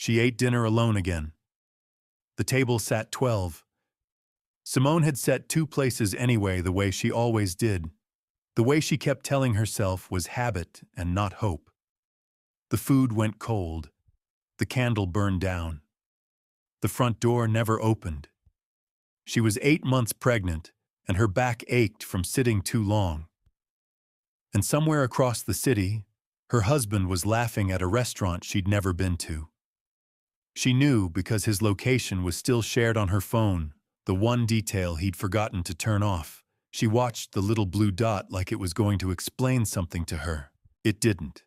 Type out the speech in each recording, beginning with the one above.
She ate dinner alone again. The table sat 12. Simone had set 2 places anyway, the way she always did. The way she kept telling herself was habit and not hope. The food went cold. The candle burned down. The front door never opened. She was 8 months pregnant, and her back ached from sitting too long. And somewhere across the city, her husband was laughing at a restaurant she'd never been to. She knew because his location was still shared on her phone, the one detail he'd forgotten to turn off. She watched the little blue dot like it was going to explain something to her. It didn't.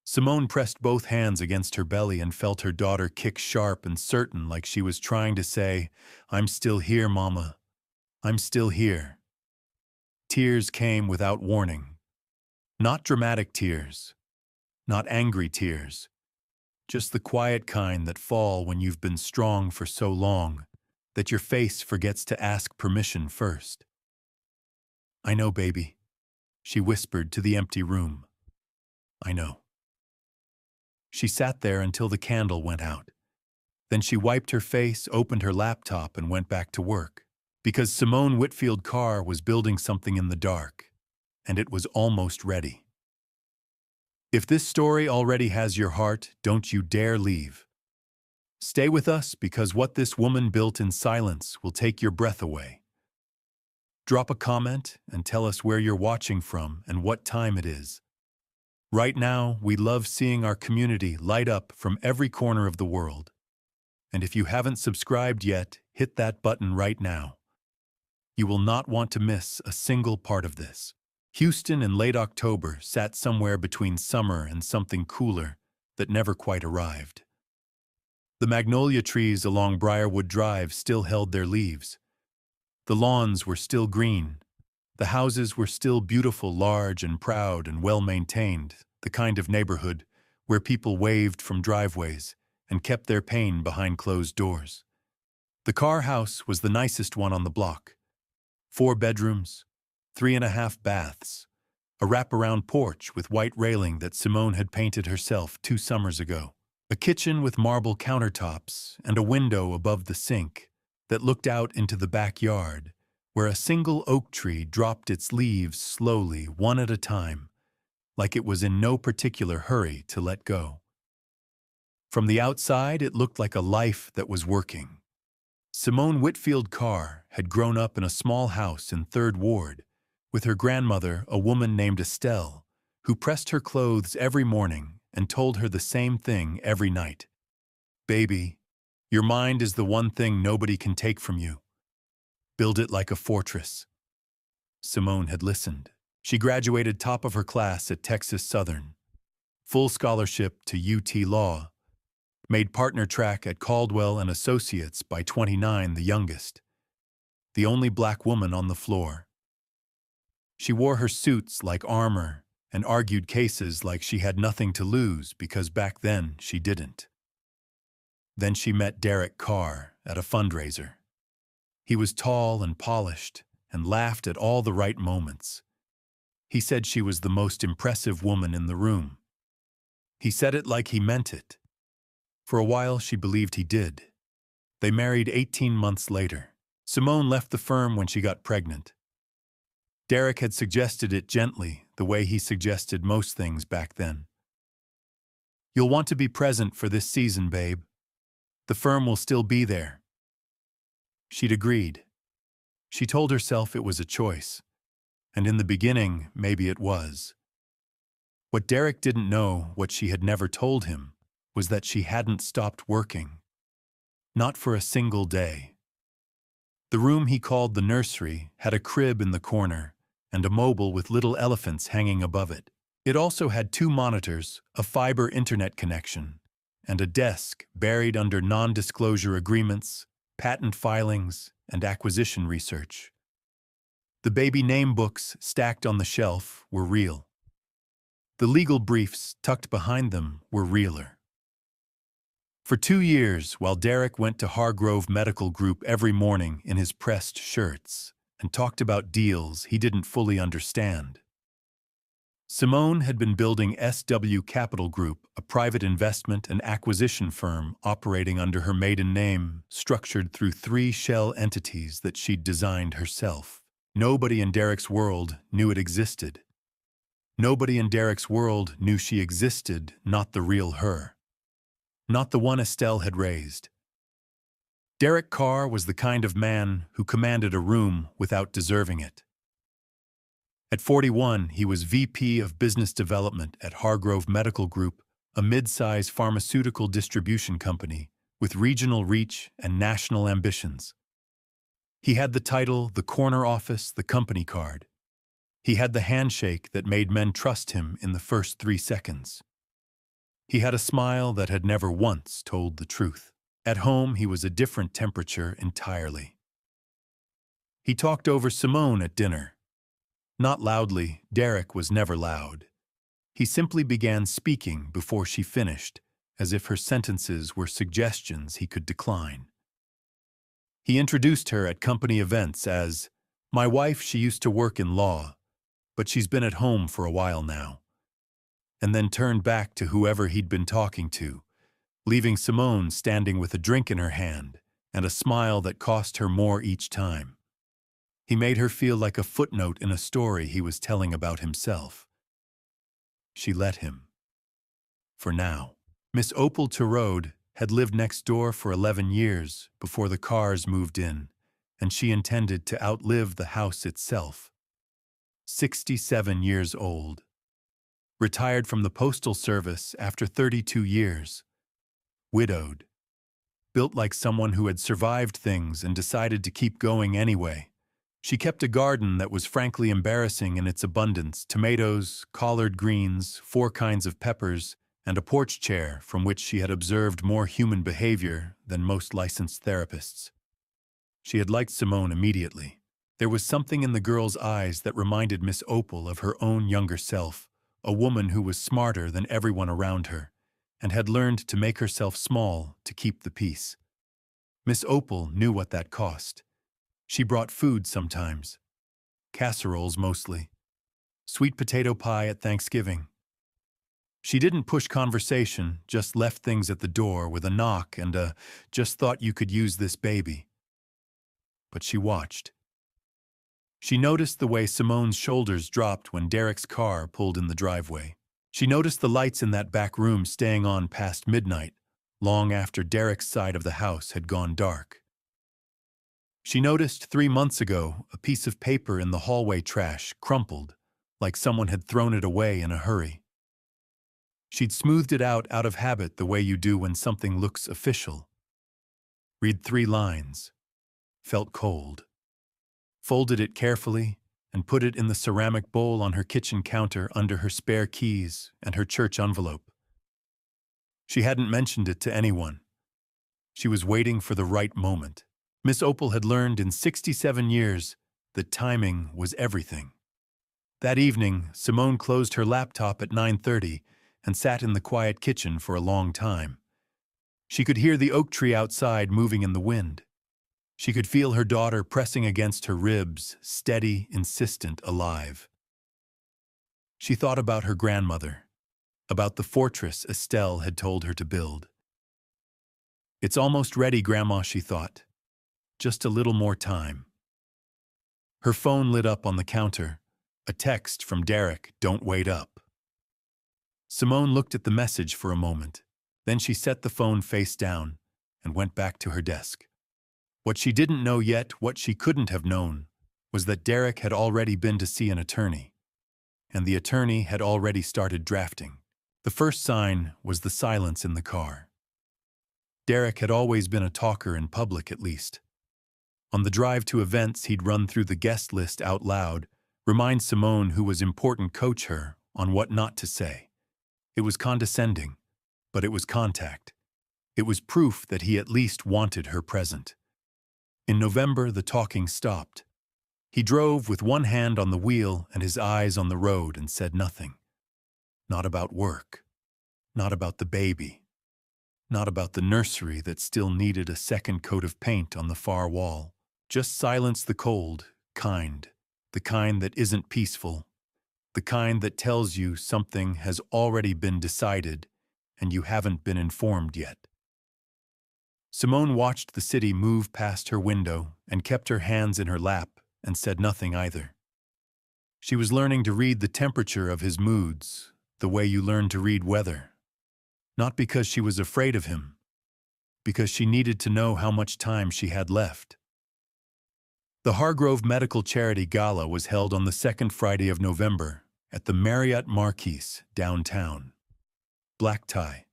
Simone pressed both hands against her belly and felt her daughter kick sharp and certain, like she was trying to say, "I'm still here, Mama. I'm still here." Tears came without warning. Not dramatic tears. Not angry tears. Just the quiet kind that fall when you've been strong for so long that your face forgets to ask permission first. "I know, baby," she whispered to the empty room. "I know." She sat there until the candle went out. Then she wiped her face, opened her laptop, and went back to work. Because Simone Whitfield Carr was building something in the dark, and it was almost ready. If this story already has your heart, don't you dare leave. Stay with us, because what this woman built in silence will take your breath away. Drop a comment and tell us where you're watching from and what time it is. Right now, we love seeing our community light up from every corner of the world. And if you haven't subscribed yet, hit that button right now. You will not want to miss a single part of this. Houston in late October sat somewhere between summer and something cooler that never quite arrived. The magnolia trees along Briarwood Drive still held their leaves. The lawns were still green. The houses were still beautiful, large and proud and well-maintained, the kind of neighborhood where people waved from driveways and kept their pain behind closed doors. The Carr house was the nicest one on the block. 4 bedrooms, 3.5 baths, a wraparound porch with white railing that Simone had painted herself 2 summers ago, a kitchen with marble countertops and a window above the sink that looked out into the backyard, where a single oak tree dropped its leaves slowly, one at a time, like it was in no particular hurry to let go. From the outside, it looked like a life that was working. Simone Whitfield Carr had grown up in a small house in 3rd Ward, with her grandmother, a woman named Estelle, who pressed her clothes every morning and told her the same thing every night. "Baby, your mind is the one thing nobody can take from you. Build it like a fortress." Simone had listened. She graduated top of her class at Texas Southern, full scholarship to UT Law, made partner track at Caldwell and Associates by 29, the youngest, the only black woman on the floor. She wore her suits like armor and argued cases like she had nothing to lose because back then she didn't. Then she met Derrick Carr at a fundraiser. He was tall and polished and laughed at all the right moments. He said she was the most impressive woman in the room. He said it like he meant it. For a while, she believed he did. They married 18 months later. Simone left the firm when she got pregnant. Derrick had suggested it gently, the way he suggested most things back then. "You'll want to be present for this season, babe. The firm will still be there." She'd agreed. She told herself it was a choice, and in the beginning, maybe it was. What Derrick didn't know, what she had never told him, was that she hadn't stopped working. Not for a single day. The room he called the nursery had a crib in the corner and a mobile with little elephants hanging above it. It also had 2 monitors, a fiber internet connection, and a desk buried under non-disclosure agreements, patent filings, and acquisition research. The baby name books stacked on the shelf were real. The legal briefs tucked behind them were realer. For 2 years, while Derrick went to Hargrove Medical Group every morning in his pressed shirts and talked about deals he didn't fully understand, Simone had been building SW Capital Group, a private investment and acquisition firm operating under her maiden name, structured through 3 shell entities that she'd designed herself. Nobody in Derrick's world knew it existed. Nobody in Derrick's world knew she existed, not the real her. Not the one Estelle had raised. Derrick Carr was the kind of man who commanded a room without deserving it. At 41, he was VP of Business Development at Hargrove Medical Group, a mid-size pharmaceutical distribution company with regional reach and national ambitions. He had the title, the corner office, the company card. He had the handshake that made men trust him in the first 3 seconds. He had a smile that had never once told the truth. At home, he was a different temperature entirely. He talked over Simone at dinner. Not loudly, Derrick was never loud. He simply began speaking before she finished, as if her sentences were suggestions he could decline. He introduced her at company events as, "My wife, she used to work in law, but she's been at home for a while now," and then turned back to whoever he'd been talking to, leaving Simone standing with a drink in her hand and a smile that cost her more each time. He made her feel like a footnote in a story he was telling about himself. She let him. For now. Miss Opal Turode had lived next door for 11 years before the Carrs moved in, and she intended to outlive the house itself. 67 years old. Retired from the Postal Service after 32 years. Widowed. Built like someone who had survived things and decided to keep going anyway. She kept a garden that was frankly embarrassing in its abundance: tomatoes, collard greens, 4 kinds of peppers, and a porch chair from which she had observed more human behavior than most licensed therapists. She had liked Simone immediately. There was something in the girl's eyes that reminded Miss Opal of her own younger self, a woman who was smarter than everyone around her, and had learned to make herself small to keep the peace. Miss Opal knew what that cost. She brought food sometimes. Casseroles mostly. Sweet potato pie at Thanksgiving. She didn't push conversation, just left things at the door with a knock and a "just thought you could use this baby." But she watched. She noticed the way Simone's shoulders dropped when Derrick's car pulled in the driveway. She noticed the lights in that back room staying on past midnight, long after Derrick's side of the house had gone dark. She noticed 3 months ago a piece of paper in the hallway trash crumpled, like someone had thrown it away in a hurry. She'd smoothed it out of habit, the way you do when something looks official. Read 3 lines. Felt cold. Folded it carefully and put it in the ceramic bowl on her kitchen counter under her spare keys and her church envelope. She hadn't mentioned it to anyone. She was waiting for the right moment. Miss Opal had learned in 67 years that timing was everything. That evening, Simone closed her laptop at 9:30 and sat in the quiet kitchen for a long time. She could hear the oak tree outside moving in the wind. She could feel her daughter pressing against her ribs, steady, insistent, alive. She thought about her grandmother, about the fortress Estelle had told her to build. "It's almost ready, Grandma," she thought. "Just a little more time." Her phone lit up on the counter. A text from Derrick, "Don't wait up." Simone looked at the message for a moment. Then she set the phone face down and went back to her desk. What she didn't know yet, what she couldn't have known, was that Derrick had already been to see an attorney, and the attorney had already started drafting. The first sign was the silence in the car. Derrick had always been a talker in public, at least. On the drive to events, he'd run through the guest list out loud, remind Simone who was important, coach her on what not to say. It was condescending, but it was contact. It was proof that he at least wanted her present. In November, the talking stopped. He drove with one hand on the wheel and his eyes on the road and said nothing. Not about work. Not about the baby. Not about the nursery that still needed a second coat of paint on the far wall. Just silence, the cold, kind, the kind that isn't peaceful, The kind that tells you something has already been decided and you haven't been informed yet. Simone watched the city move past her window and kept her hands in her lap and said nothing either. She was learning to read the temperature of his moods, the way you learn to read weather. Not because she was afraid of him, because she needed to know how much time she had left. The Hargrove Medical Charity Gala was held on the second Friday of November at the Marriott Marquis downtown. Black tie,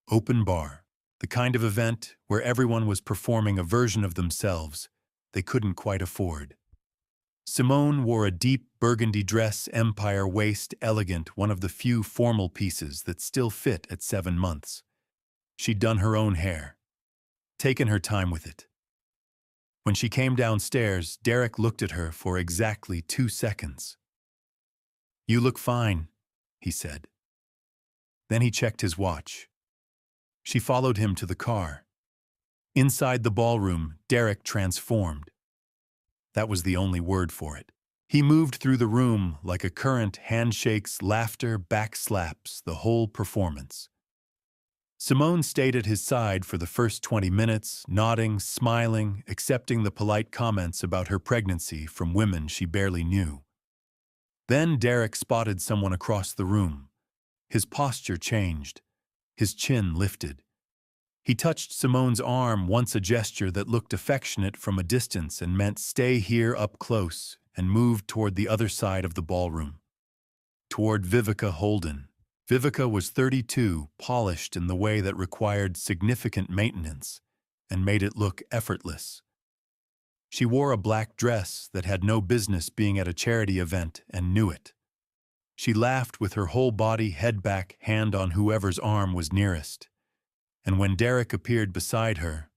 open bar, the kind of event where everyone was performing a version of themselves they couldn't quite afford. Simone wore a deep burgundy dress, empire waist, elegant, one of the few formal pieces that still fit at 7 months. She'd done her own hair, taken her time with it. When she came downstairs, Derrick looked at her for exactly 2 seconds. "You look fine," he said. Then he checked his watch. She followed him to the car. Inside the ballroom, Derrick transformed. That was the only word for it. He moved through the room like a current, handshakes, laughter, back slaps, the whole performance. Simone stayed at his side for the first 20 minutes, nodding, smiling, accepting the polite comments about her pregnancy from women she barely knew. Then Derrick spotted someone across the room. His posture changed. His chin lifted. He touched Simone's arm, once a gesture that looked affectionate from a distance and meant stay here up close, and moved toward the other side of the ballroom. Toward Vivica Holden. Vivica was 32, polished in the way that required significant maintenance and made it look effortless. She wore a black dress that had no business being at a charity event and knew it. She laughed with her whole body, head back, hand on whoever's arm was nearest. And when Derrick appeared beside her,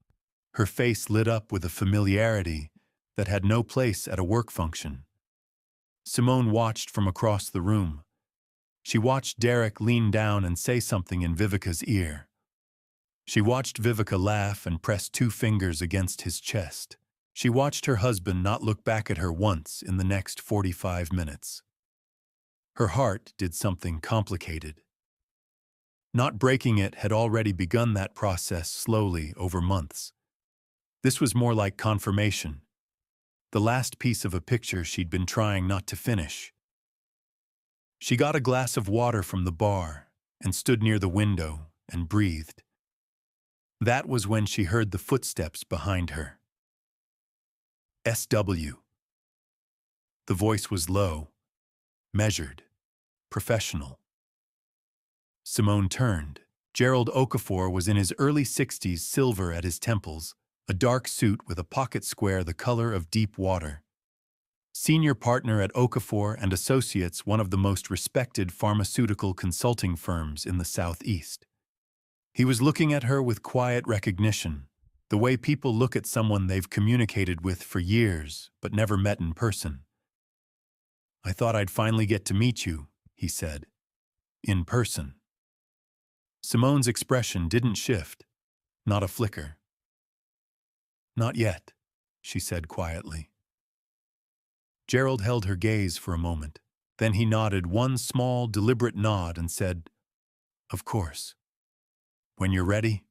her face lit up with a familiarity that had no place at a work function. Simone watched from across the room. She watched Derrick lean down and say something in Vivica's ear. She watched Vivica laugh and press 2 fingers against his chest. She watched her husband not look back at her once in the next 45 minutes. Her heart did something complicated. Not breaking it had already begun that process slowly over months. This was more like confirmation, the last piece of a picture she'd been trying not to finish. She got a glass of water from the bar and stood near the window and breathed. That was when she heard the footsteps behind her. "SW." The voice was low, measured, professional. Simone turned. Gerald Okafor was in his early 60s, silver at his temples, a dark suit with a pocket square the color of deep water. Senior partner at Okafor and Associates, one of the most respected pharmaceutical consulting firms in the Southeast. He was looking at her with quiet recognition, the way people look at someone they've communicated with for years but never met in person. "I thought I'd finally get to meet you," he said. "In person." Simone's expression didn't shift, not a flicker. "Not yet," she said quietly. Gerald held her gaze for a moment. Then he nodded one small, deliberate nod and said, "Of course. When you're ready."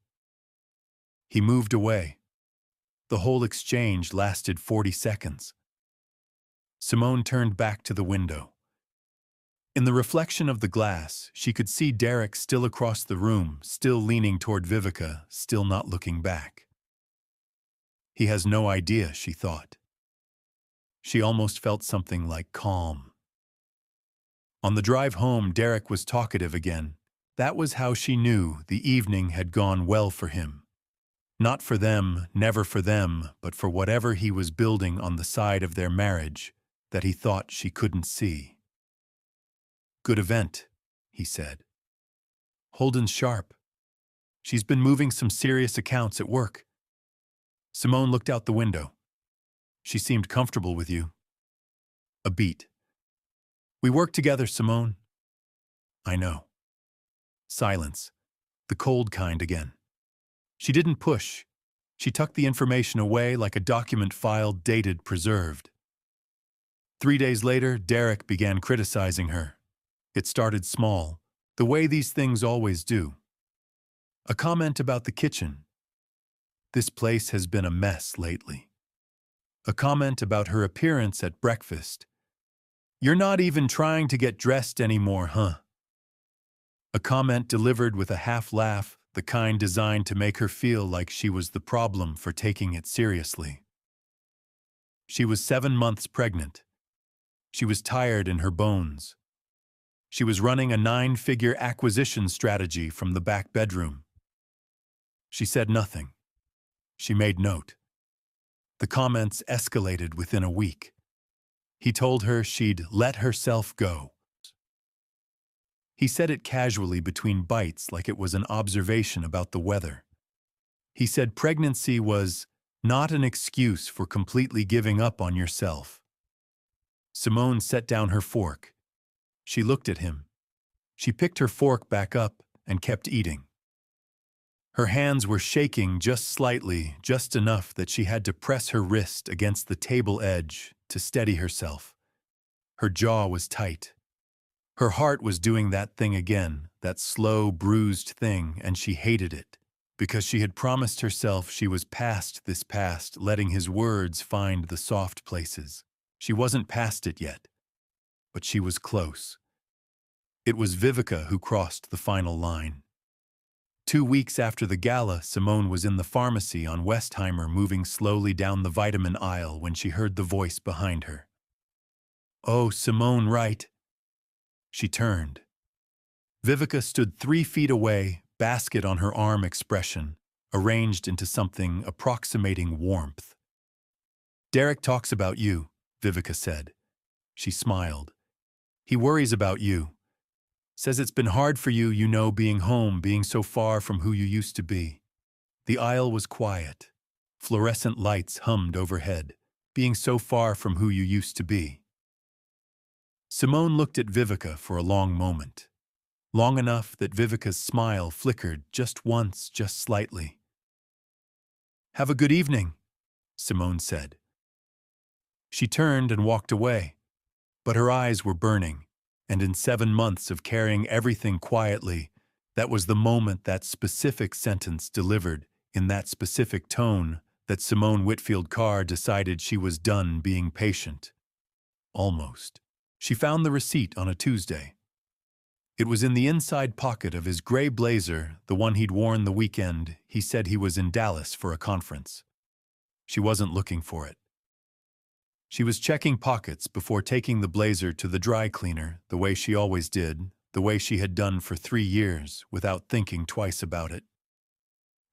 He moved away. The whole exchange lasted 40 seconds. Simone turned back to the window. In the reflection of the glass, she could see Derrick still across the room, still leaning toward Vivica, still not looking back. He has no idea, she thought. She almost felt something like calm. On the drive home, Derrick was talkative again. That was how she knew the evening had gone well for him. Not for them, never for them, but for whatever he was building on the side of their marriage that he thought she couldn't see. "Good event," he said. "Holden's sharp. She's been moving some serious accounts at work." Simone looked out the window. "She seemed comfortable with you." A beat. "We work together, Simone." "I know." Silence. The cold kind again. She didn't push. She tucked the information away like a document file, dated, preserved. 3 days later, Derrick began criticizing her. It started small, the way these things always do. A comment about the kitchen. This place has been a mess lately. A comment about her appearance at breakfast. You're not even trying to get dressed anymore, huh? A comment delivered with a half laugh, the kind designed to make her feel like she was the problem for taking it seriously. She was 7 months pregnant. She was tired in her bones. She was running a 9-figure acquisition strategy from the back bedroom. She said nothing. She made note. The comments escalated within a week. He told her she'd let herself go. He said it casually between bites like it was an observation about the weather. He said pregnancy was not an excuse for completely giving up on yourself. Simone set down her fork. She looked at him. She picked her fork back up and kept eating. Her hands were shaking just slightly, just enough that she had to press her wrist against the table edge to steady herself. Her jaw was tight. Her heart was doing that thing again, that slow, bruised thing, and she hated it, because she had promised herself she was past this past, letting his words find the soft places. She wasn't past it yet, but she was close. It was Vivica who crossed the final line. 2 weeks after the gala, Simone was in the pharmacy on Westheimer moving slowly down the vitamin aisle when she heard the voice behind her. "Oh, Simone, right." She turned. Vivica stood 3 feet away, basket on her arm expression, arranged into something approximating warmth. "Derrick talks about you," Vivica said. She smiled. "He worries about you. Says it's been hard for you, being home, being so far from who you used to be." The aisle was quiet. Fluorescent lights hummed overhead, being so far from who you used to be. Simone looked at Vivica for a long moment. Long enough that Vivica's smile flickered just once, just slightly. "Have a good evening," Simone said. She turned and walked away, but her eyes were burning. And in 7 months of carrying everything quietly, that was the moment that specific sentence delivered, in that specific tone, that Simone Whitfield Carr decided she was done being patient. Almost. She found the receipt on a Tuesday. It was in the inside pocket of his gray blazer, the one he'd worn the weekend he said he was in Dallas for a conference. She wasn't looking for it. She was checking pockets before taking the blazer to the dry cleaner, the way she always did, the way she had done for 3 years, without thinking twice about it.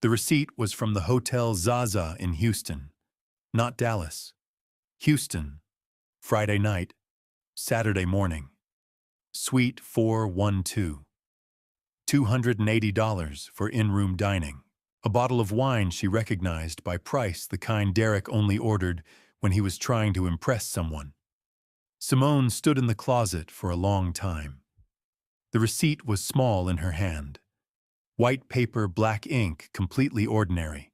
The receipt was from the Hotel Zaza in Houston, not Dallas. Houston, Friday night, Saturday morning. Suite 412. $280 for in-room dining. A bottle of wine she recognized by price, the kind Derrick only ordered when he was trying to impress someone. Simone stood in the closet for a long time. The receipt was small in her hand. White paper, black ink, completely ordinary.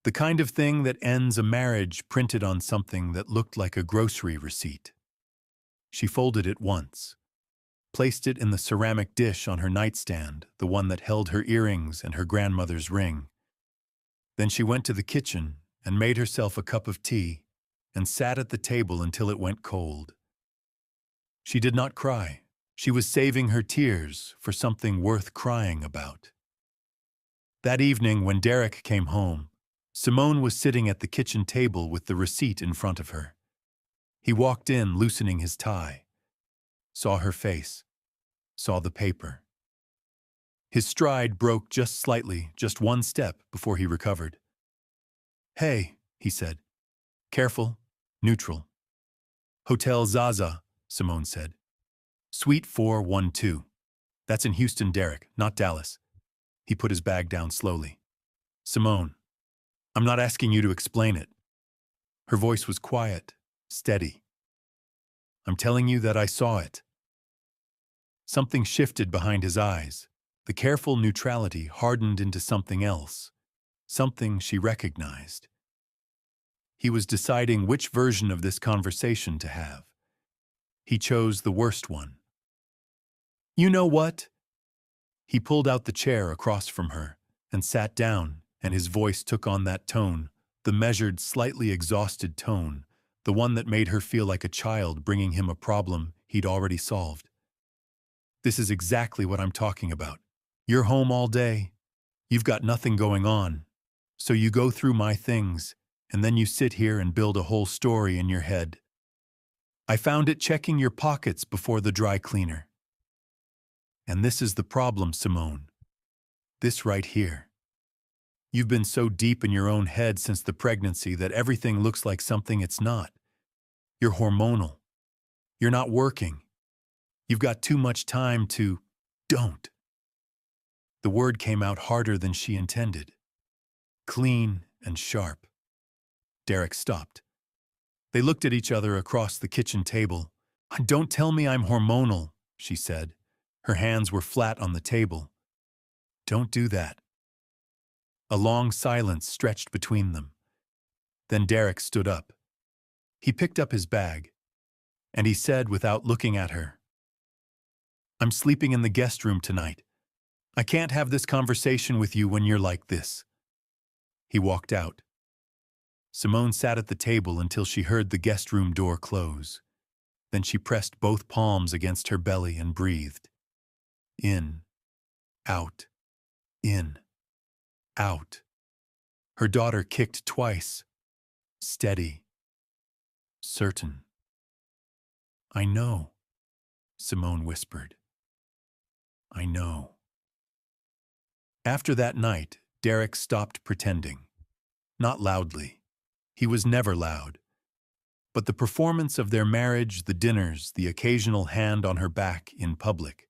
The kind of thing that ends a marriage printed on something that looked like a grocery receipt. She folded it once, placed it in the ceramic dish on her nightstand, the one that held her earrings and her grandmother's ring. Then she went to the kitchen and made herself a cup of tea and sat at the table until it went cold. She did not cry. She was saving her tears for something worth crying about. That evening, when Derrick came home, Simone was sitting at the kitchen table with the receipt in front of her. He walked in, loosening his tie, saw her face, saw the paper. His stride broke just slightly, just one step before he recovered. "Hey," he said. "Careful, neutral." "Hotel Zaza," Simone said. "Suite 412. That's in Houston, Derrick, not Dallas." He put his bag down slowly. "Simone, I'm not asking you to explain it." Her voice was quiet, steady. "I'm telling you that I saw it." Something shifted behind his eyes. The careful neutrality hardened into something else, something she recognized. He was deciding which version of this conversation to have. He chose the worst one. You know what? He pulled out the chair across from her and sat down, and his voice took on that tone, the measured, slightly exhausted tone, the one that made her feel like a child bringing him a problem he'd already solved. This is exactly what I'm talking about. You're home all day. You've got nothing going on. So you go through my things, and then you sit here and build a whole story in your head. I found it checking your pockets before the dry cleaner. And this is the problem, Simone. This right here. You've been so deep in your own head since the pregnancy that everything looks like something it's not. You're hormonal. You're not working. You've got too much time to... Don't. The word came out harder than she intended. Clean and sharp. Derrick stopped. They looked at each other across the kitchen table. Don't tell me I'm hormonal, she said. Her hands were flat on the table. Don't do that. A long silence stretched between them. Then Derrick stood up. He picked up his bag, and he said without looking at her, I'm sleeping in the guest room tonight. I can't have this conversation with you when you're like this. He walked out. Simone sat at the table until she heard the guest room door close. Then she pressed both palms against her belly and breathed. In, out, in, out. Her daughter kicked twice. Steady. Certain. I know, Simone whispered. I know. After that night, Derrick stopped pretending. Not loudly. He was never loud. But the performance of their marriage, the dinners, the occasional hand on her back in public,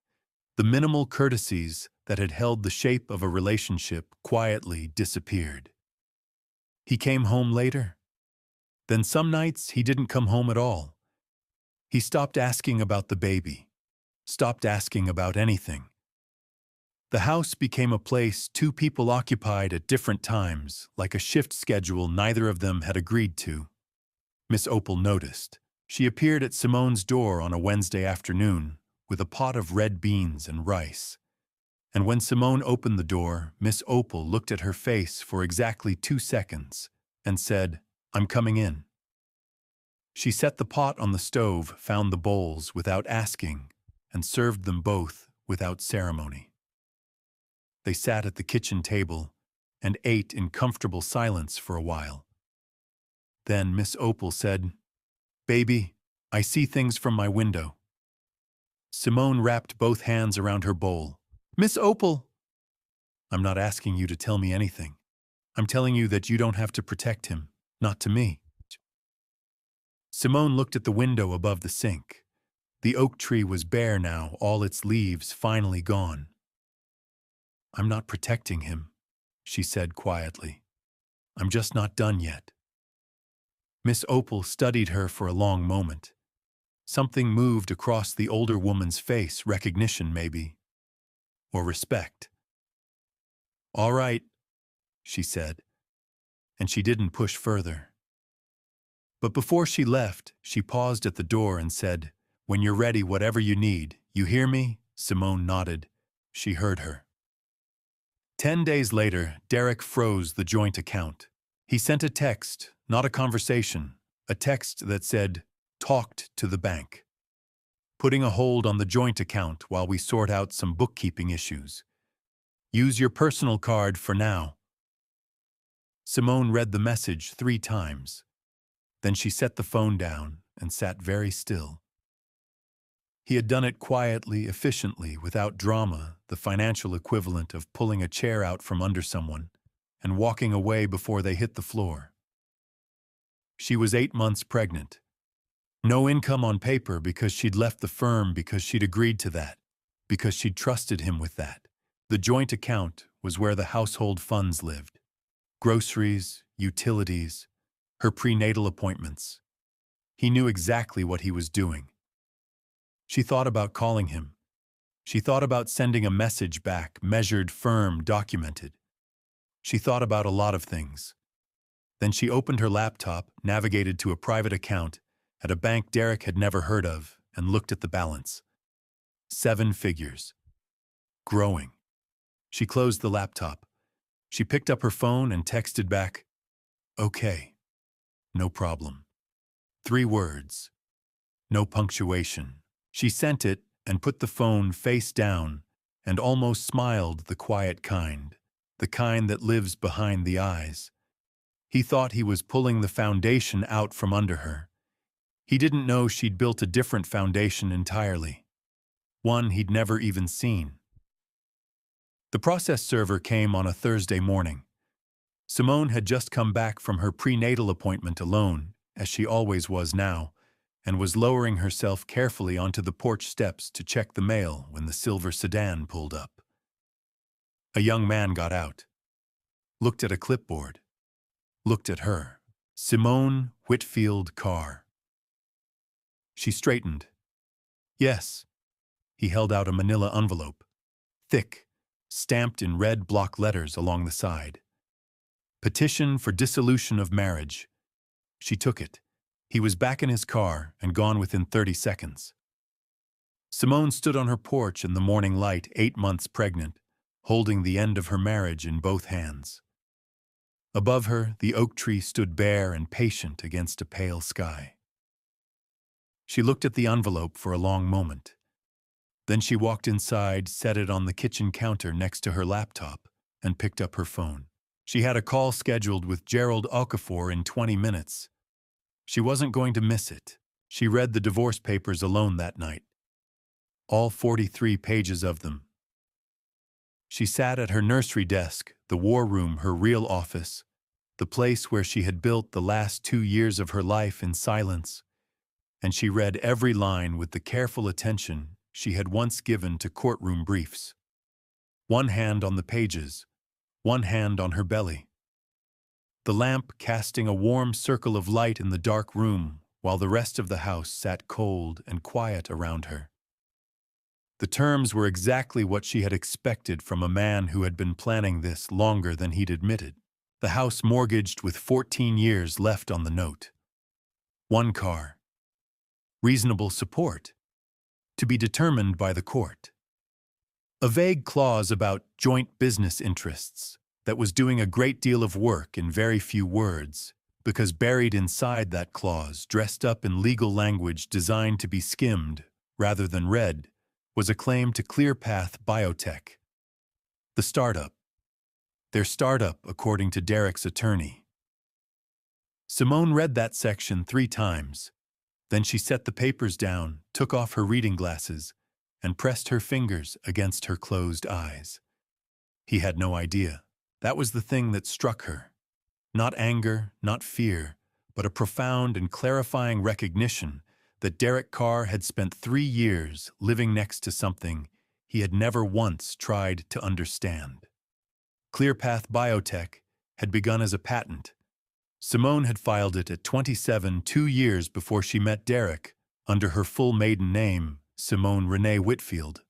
the minimal courtesies that had held the shape of a relationship quietly disappeared. He came home later. Then some nights he didn't come home at all. He stopped asking about the baby, stopped asking about anything. The house became a place two people occupied at different times, like a shift schedule neither of them had agreed to. Miss Opal noticed. She appeared at Simone's door on a Wednesday afternoon with a pot of red beans and rice. And when Simone opened the door, Miss Opal looked at her face for exactly 2 seconds and said, I'm coming in. She set the pot on the stove, found the bowls without asking, and served them both without ceremony. They sat at the kitchen table and ate in comfortable silence for a while. Then Miss Opal said, Baby, I see things from my window. Simone wrapped both hands around her bowl. Miss Opal! I'm not asking you to tell me anything. I'm telling you that you don't have to protect him, not to me. Simone looked at the window above the sink. The oak tree was bare now, all its leaves finally gone. I'm not protecting him, she said quietly. I'm just not done yet. Miss Opal studied her for a long moment. Something moved across the older woman's face, recognition maybe, or respect. All right, she said, and she didn't push further. But before she left, she paused at the door and said, When you're ready, whatever you need, you hear me? Simone nodded. She heard her. 10 days later, Derrick froze the joint account. He sent a text, not a conversation, a text that said, talked to the bank. Putting a hold on the joint account while we sort out some bookkeeping issues. Use your personal card for now. Simone read the message 3 times. Then she set the phone down and sat very still. He had done it quietly, efficiently, without drama, the financial equivalent of pulling a chair out from under someone and walking away before they hit the floor. She was 8 months pregnant. No income on paper because she'd left the firm because she'd agreed to that, because she'd trusted him with that. The joint account was where the household funds lived. Groceries, utilities, her prenatal appointments. He knew exactly what he was doing. She thought about calling him. She thought about sending a message back, measured, firm, documented. She thought about a lot of things. Then she opened her laptop, navigated to a private account at a bank Derrick had never heard of, and looked at the balance. 7 figures. Growing. She closed the laptop. She picked up her phone and texted back, "Okay, no problem." 3 words. No punctuation. She sent it and put the phone face down and almost smiled, the quiet kind, the kind that lives behind the eyes. He thought he was pulling the foundation out from under her. He didn't know she'd built a different foundation entirely, one he'd never even seen. The process server came on a Thursday morning. Simone had just come back from her prenatal appointment alone, as she always was now, and was lowering herself carefully onto the porch steps to check the mail when the silver sedan pulled up. A young man got out, looked at a clipboard, looked at her. Simone Whitfield Carr. She straightened. Yes. He held out a manila envelope, thick, stamped in red block letters along the side. Petition for dissolution of marriage. She took it. He was back in his car and gone within 30 seconds. Simone stood on her porch in the morning light, 8 months pregnant, holding the end of her marriage in both hands. Above her, the oak tree stood bare and patient against a pale sky. She looked at the envelope for a long moment. Then she walked inside, set it on the kitchen counter next to her laptop, and picked up her phone. She had a call scheduled with Gerald Okafor in 20 minutes. She wasn't going to miss it. She read the divorce papers alone that night. All 43 pages of them. She sat at her nursery desk, the war room, her real office, the place where she had built the last 2 years of her life in silence, and she read every line with the careful attention she had once given to courtroom briefs. One hand on the pages, one hand on her belly. The lamp casting a warm circle of light in the dark room while the rest of the house sat cold and quiet around her. The terms were exactly what she had expected from a man who had been planning this longer than he'd admitted. The house mortgaged with 14 years left on the note. 1 car. Reasonable support. To be determined by the court. A vague clause about joint business interests that was doing a great deal of work in very few words, because buried inside that clause, dressed up in legal language designed to be skimmed rather than read, was a claim to ClearPath Biotech. The startup. Their startup, according to Derrick's attorney. Simone read that section 3 times. Then she set the papers down, took off her reading glasses, and pressed her fingers against her closed eyes. He had no idea. That was the thing that struck her. Not anger, not fear, but a profound and clarifying recognition that Derrick Carr had spent 3 years living next to something he had never once tried to understand. ClearPath Biotech had begun as a patent. Simone had filed it at 27, 2 years before she met Derrick, under her full maiden name, Simone Renee Whitfield.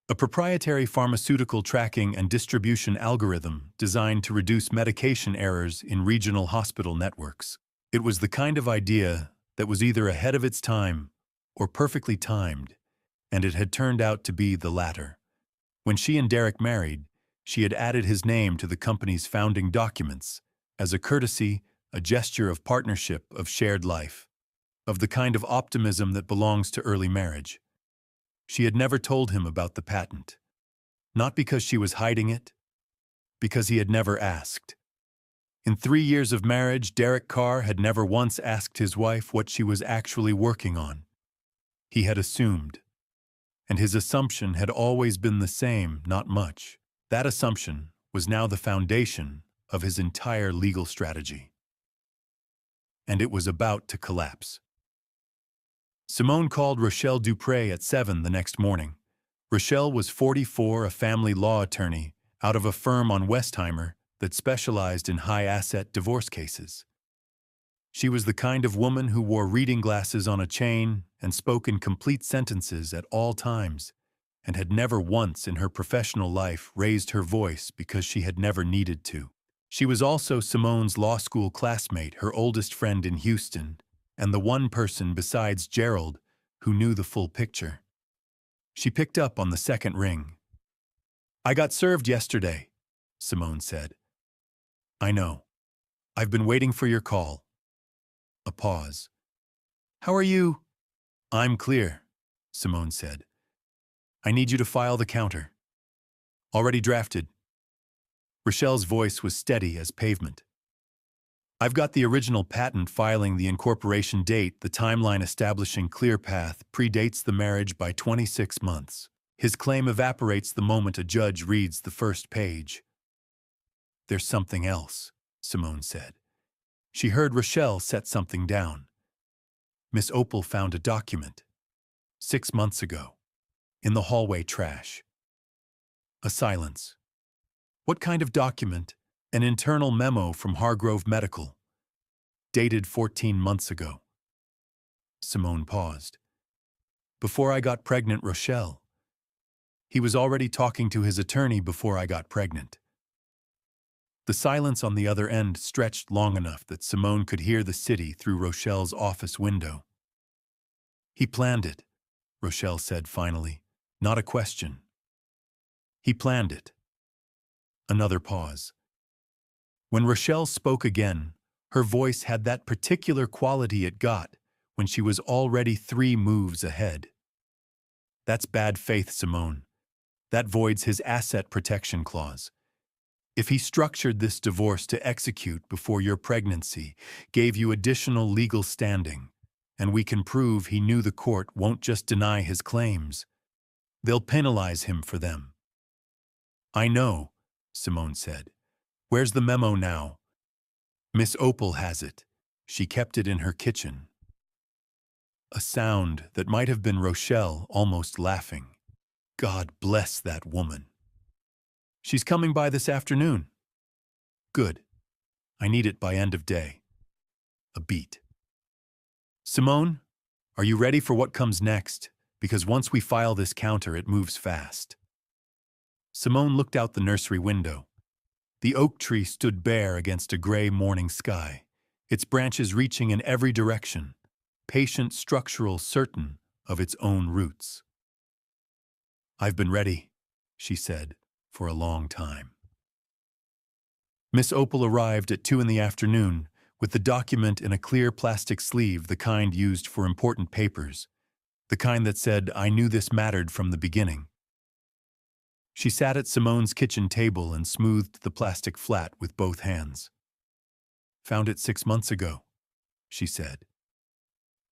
A proprietary pharmaceutical tracking and distribution algorithm designed to reduce medication errors in regional hospital networks. It was the kind of idea that was either ahead of its time or perfectly timed, and it had turned out to be the latter. When she and Derrick married, she had added his name to the company's founding documents as a courtesy, a gesture of partnership, of shared life, of the kind of optimism that belongs to early marriage. She had never told him about the patent, not because she was hiding it, because he had never asked. In 3 years of marriage, Derrick Carr had never once asked his wife what she was actually working on. He had assumed, and his assumption had always been the same, not much. That assumption was now the foundation of his entire legal strategy. And it was about to collapse. Simone called Rochelle Dupré at 7 the next morning. Rochelle was 44, a family law attorney, out of a firm on Westheimer that specialized in high-asset divorce cases. She was the kind of woman who wore reading glasses on a chain and spoke in complete sentences at all times, and had never once in her professional life raised her voice because she had never needed to. She was also Simone's law school classmate, her oldest friend in Houston, and the one person besides Gerald who knew the full picture. She picked up on the second ring. "I got served yesterday," Simone said. "I know. I've been waiting for your call." A pause. "How are you?" "I'm clear," Simone said. "I need you to file the counter." "Already drafted." Rochelle's voice was steady as pavement. "I've got the original patent filing the incorporation date. The timeline establishing ClearPath predates the marriage by 26 months. His claim evaporates the moment a judge reads the first page." "There's something else," Simone said. She heard Rochelle set something down. Miss Opal found a document. 6 months ago. In the hallway trash. A silence. What kind of document? An internal memo from Hargrove Medical. Dated 14 months ago. Simone paused. "Before I got pregnant, Rochelle." "He was already talking to his attorney before I got pregnant." The silence on the other end stretched long enough that Simone could hear the city through Rochelle's office window. "He planned it," Rochelle said finally. "Not a question." "He planned it." Another pause. When Rochelle spoke again, her voice had that particular quality it got when she was already 3 moves ahead. "That's bad faith, Simone. That voids his asset protection clause. If he structured this divorce to execute before your pregnancy, gave you additional legal standing, and we can prove he knew the court won't just deny his claims, they'll penalize him for them." "I know," Simone said. "Where's the memo now?" "Miss Opal has it. She kept it in her kitchen." A sound that might have been Rochelle almost laughing. God bless that woman. "She's coming by this afternoon." "Good. I need it by end of day." A beat. "Simone, are you ready for what comes next? Because once we file this counter, it moves fast." Simone looked out the nursery window. The oak tree stood bare against a gray morning sky, its branches reaching in every direction, patient structural certain of its own roots. "I've been ready," she said, "for a long time." Miss Opal arrived at 2 in the afternoon with the document in a clear plastic sleeve, the kind used for important papers, the kind that said, "I knew this mattered from the beginning." She sat at Simone's kitchen table and smoothed the plastic flat with both hands. "Found it 6 months ago," she said.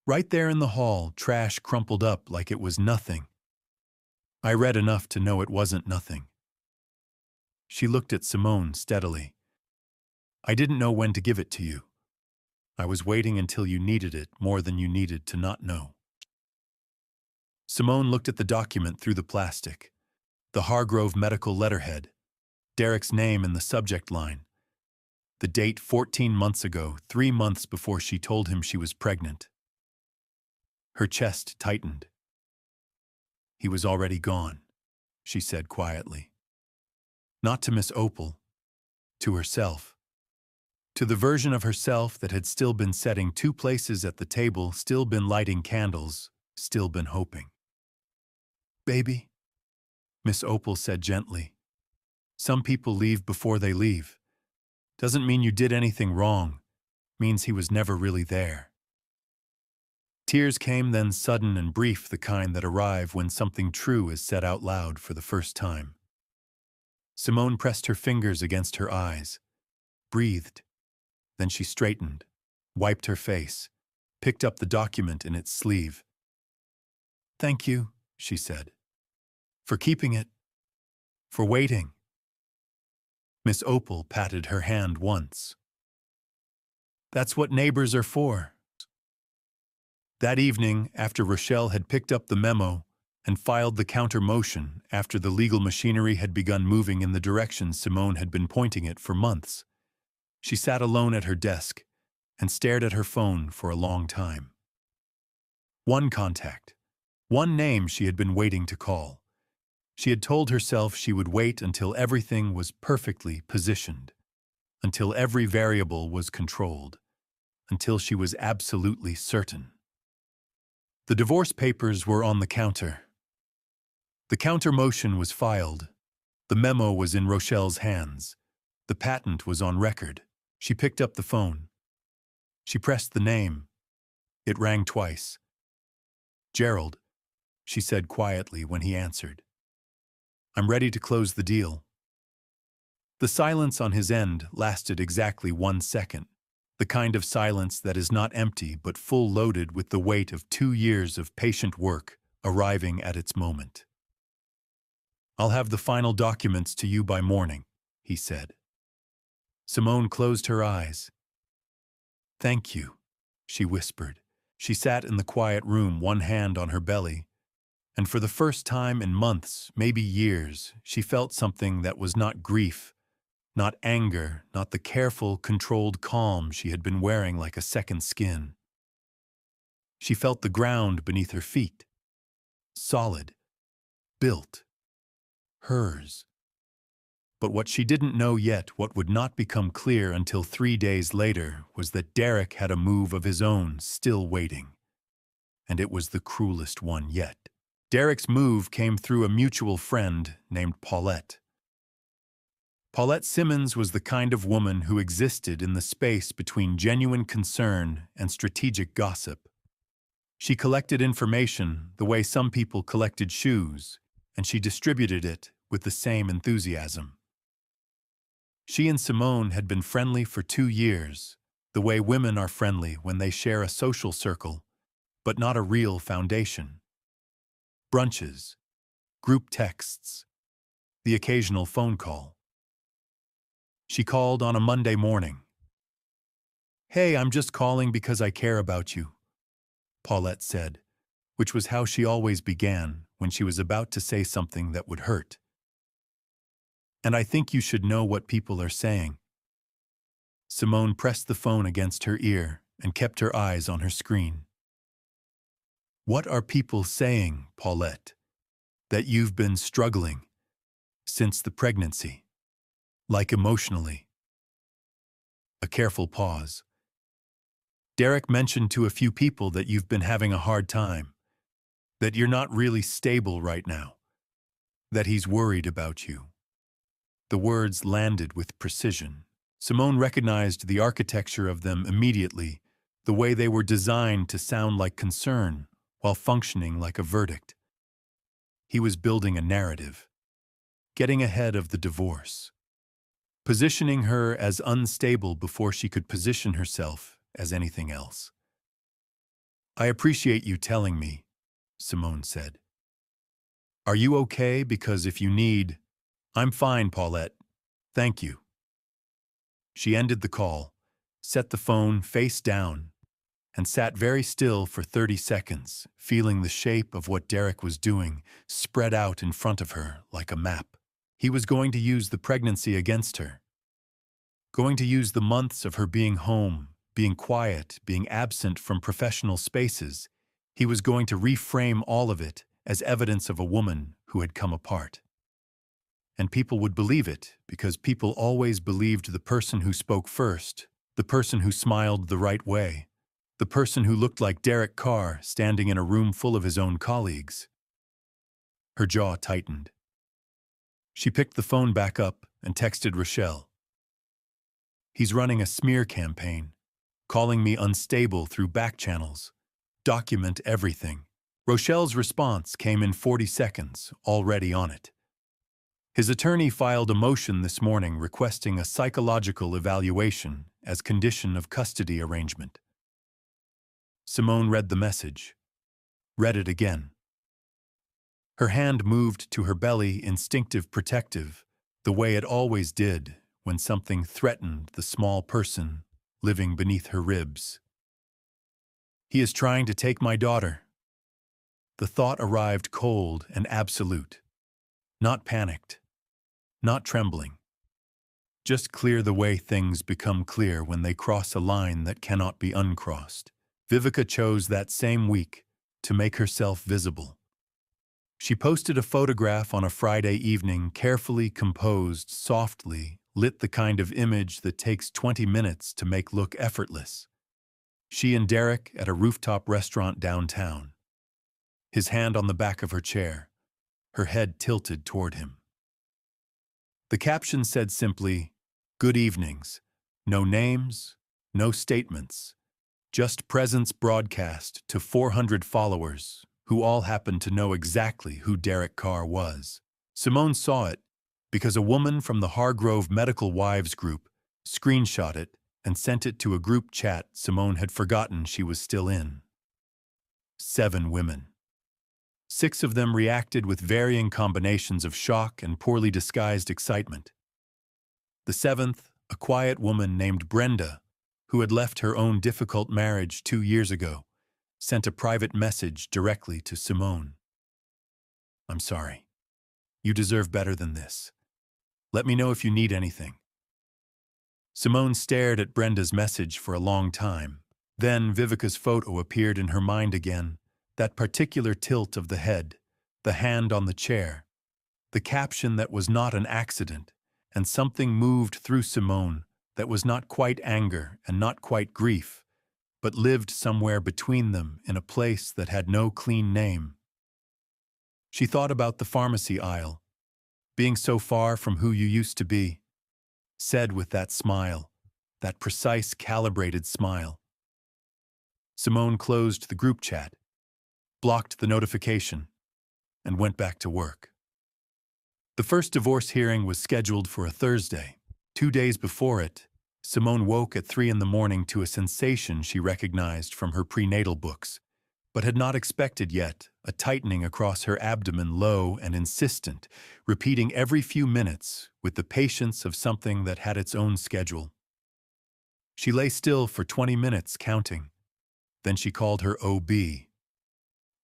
"Right there in the hall, trash crumpled up like it was nothing. I read enough to know it wasn't nothing." She looked at Simone steadily. "I didn't know when to give it to you. I was waiting until you needed it more than you needed to not know." Simone looked at the document through the plastic. The Hargrove Medical letterhead, Derrick's name in the subject line. The date 14 months ago, 3 months before she told him she was pregnant. Her chest tightened. "He was already gone," she said quietly. Not to Miss Opal, to herself. To the version of herself that had still been setting 2 places at the table, still been lighting candles, still been hoping. "Baby," Miss Opal said gently. "Some people leave before they leave. Doesn't mean you did anything wrong. Means he was never really there." Tears came then, sudden and brief, the kind that arrive when something true is said out loud for the first time. Simone pressed her fingers against her eyes, breathed. Then she straightened, wiped her face, picked up the document in its sleeve. "Thank you," she said. "For keeping it. For waiting." Miss Opal patted her hand once. "That's what neighbors are for." That evening, after Rochelle had picked up the memo and filed the counter motion, after the legal machinery had begun moving in the direction Simone had been pointing it for months, she sat alone at her desk and stared at her phone for a long time. One contact, one name she had been waiting to call. She had told herself she would wait until everything was perfectly positioned, until every variable was controlled, until she was absolutely certain. The divorce papers were on the counter. The counter motion was filed. The memo was in Rochelle's hands. The patent was on record. She picked up the phone. She pressed the name. It rang twice. "Gerald," she said quietly when he answered. "I'm ready to close the deal." The silence on his end lasted exactly 1 second, the kind of silence that is not empty but full loaded with the weight of 2 years of patient work arriving at its moment. "I'll have the final documents to you by morning," he said. Simone closed her eyes. "Thank you," she whispered. She sat in the quiet room, one hand on her belly, and for the first time in months, maybe years, she felt something that was not grief, not anger, not the careful, controlled calm she had been wearing like a second skin. She felt the ground beneath her feet. Solid. Built. Hers. But what she didn't know yet, what would not become clear until 3 days later, was that Derrick had a move of his own still waiting. And it was the cruelest one yet. Derrick's move came through a mutual friend named Paulette. Paulette Simmons was the kind of woman who existed in the space between genuine concern and strategic gossip. She collected information the way some people collected shoes, and she distributed it with the same enthusiasm. She and Simone had been friendly for 2 years, the way women are friendly when they share a social circle, but not a real foundation. Brunches, group texts, the occasional phone call. She called on a Monday morning. "Hey, I'm just calling because I care about you," Paulette said, which was how she always began when she was about to say something that would hurt. "And I think you should know what people are saying." Simone pressed the phone against her ear and kept her eyes on her screen. "What are people saying, Paulette? That you've been struggling since the pregnancy, like emotionally?" A careful pause. "Derrick mentioned to a few people that you've been having a hard time, that you're not really stable right now, that he's worried about you." The words landed with precision. Simone recognized the architecture of them immediately, the way they were designed to sound like concern while functioning like a verdict. He was building a narrative, getting ahead of the divorce, positioning her as unstable before she could position herself as anything else. "I appreciate you telling me," Simone said. "Are you okay? Because if you need—" "I'm fine, Paulette. Thank you." She ended the call, set the phone face down, and sat very still for 30 seconds, feeling the shape of what Derrick was doing spread out in front of her like a map. He was going to use the pregnancy against her, going to use the months of her being home, being quiet, being absent from professional spaces. He was going to reframe all of it as evidence of a woman who had come apart. And people would believe it, because people always believed the person who spoke first, the person who smiled the right way, the person who looked like Derrick Carr standing in a room full of his own colleagues. Her jaw tightened. She picked the phone back up and texted Rochelle. "He's running a smear campaign, calling me unstable through back channels. Document everything." Rochelle's response came in 40 seconds, already on it. His attorney filed a motion this morning requesting a psychological evaluation as condition of custody arrangement. Simone read the message, read it again. Her hand moved to her belly, instinctive, protective, the way it always did when something threatened the small person living beneath her ribs. "He is trying to take my daughter." The thought arrived cold and absolute, not panicked, not trembling. Just clear, the way things become clear when they cross a line that cannot be uncrossed. Vivica chose that same week to make herself visible. She posted a photograph on a Friday evening, carefully composed, softly, lit, the kind of image that takes 20 minutes to make look effortless. She and Derrick at a rooftop restaurant downtown. his hand on the back of her chair, her head tilted toward him. The caption said simply, "Good evenings. No names, no statements. Just presence broadcast to 400 followers, who all happened to know exactly who Derrick Carr was." Simone saw it because a woman from the Hargrove Medical Wives group screenshot it and sent it to a group chat Simone had forgotten she was still in. 7 women. 6 of them reacted with varying combinations of shock and poorly disguised excitement. The 7th, a quiet woman named Brenda, who had left her own difficult marriage 2 years ago, sent a private message directly to Simone. "I'm sorry. You deserve better than this. Let me know if you need anything." Simone stared at Brenda's message for a long time. Then Vivica's photo appeared in her mind again, that particular tilt of the head, the hand on the chair, the caption that was not an accident, and something moved through Simone that was not quite anger and not quite grief, but lived somewhere between them in a place that had no clean name. She thought about the pharmacy aisle, being so far from who you used to be, said with that smile, that precise, calibrated smile. Simone closed the group chat, blocked the notification, and went back to work. The first divorce hearing was scheduled for a Thursday. 2 days before it, Simone woke at 3 in the morning to a sensation she recognized from her prenatal books, but had not expected yet, a tightening across her abdomen, low and insistent, repeating every few minutes with the patience of something that had its own schedule. She lay still for 20 minutes, counting. Then she called her OB.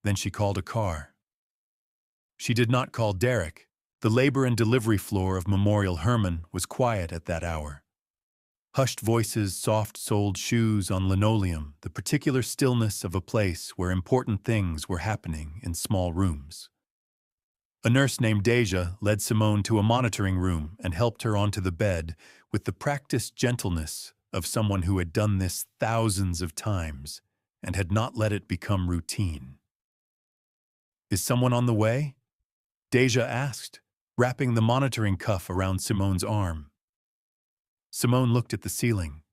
Then she called a car. She did not call Derrick. The labor and delivery floor of Memorial Hermann was quiet at that hour. Hushed voices, soft-soled shoes on linoleum, the particular stillness of a place where important things were happening in small rooms. A nurse named Deja led Simone to a monitoring room and helped her onto the bed with the practiced gentleness of someone who had done this thousands of times and had not let it become routine. "Is someone on the way?" Deja asked, wrapping the monitoring cuff around Simone's arm. Simone looked at the ceiling.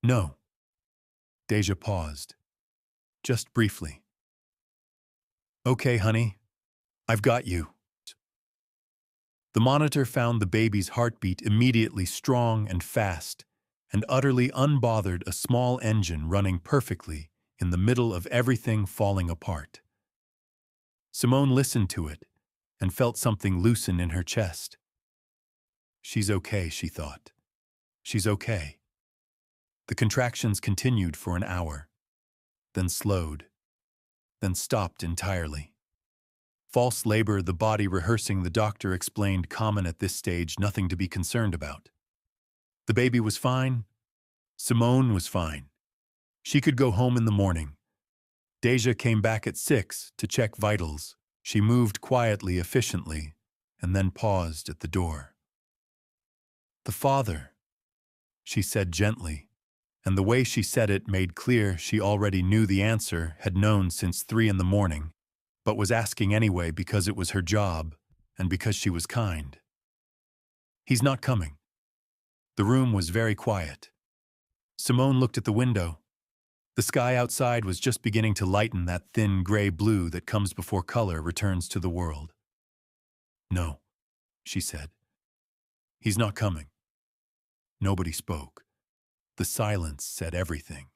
"No." Deja paused, just briefly. "Okay, honey, I've got you." The monitor found the baby's heartbeat immediately strong and fast, and utterly unbothered a small engine running perfectly in the middle of everything falling apart. Simone listened to it and felt something loosen in her chest. She's okay, she thought. She's okay. The contractions continued for an hour, then slowed, then stopped entirely. False labor, the body rehearsing, the doctor explained, common at this stage, nothing to be concerned about. The baby was fine. Simone was fine. She could go home in the morning. Deja came back at 6 to check vitals. She moved quietly, efficiently, and then paused at the door. "The father," she said gently, and the way she said it made clear she already knew the answer, had known since 3 in the morning, but was asking anyway because it was her job and because she was kind. "He's not coming." The room was very quiet. Simone looked at the window. The sky outside was just beginning to lighten that thin gray blue that comes before color returns to the world. "No," she said. "He's not coming." Nobody spoke. The silence said everything.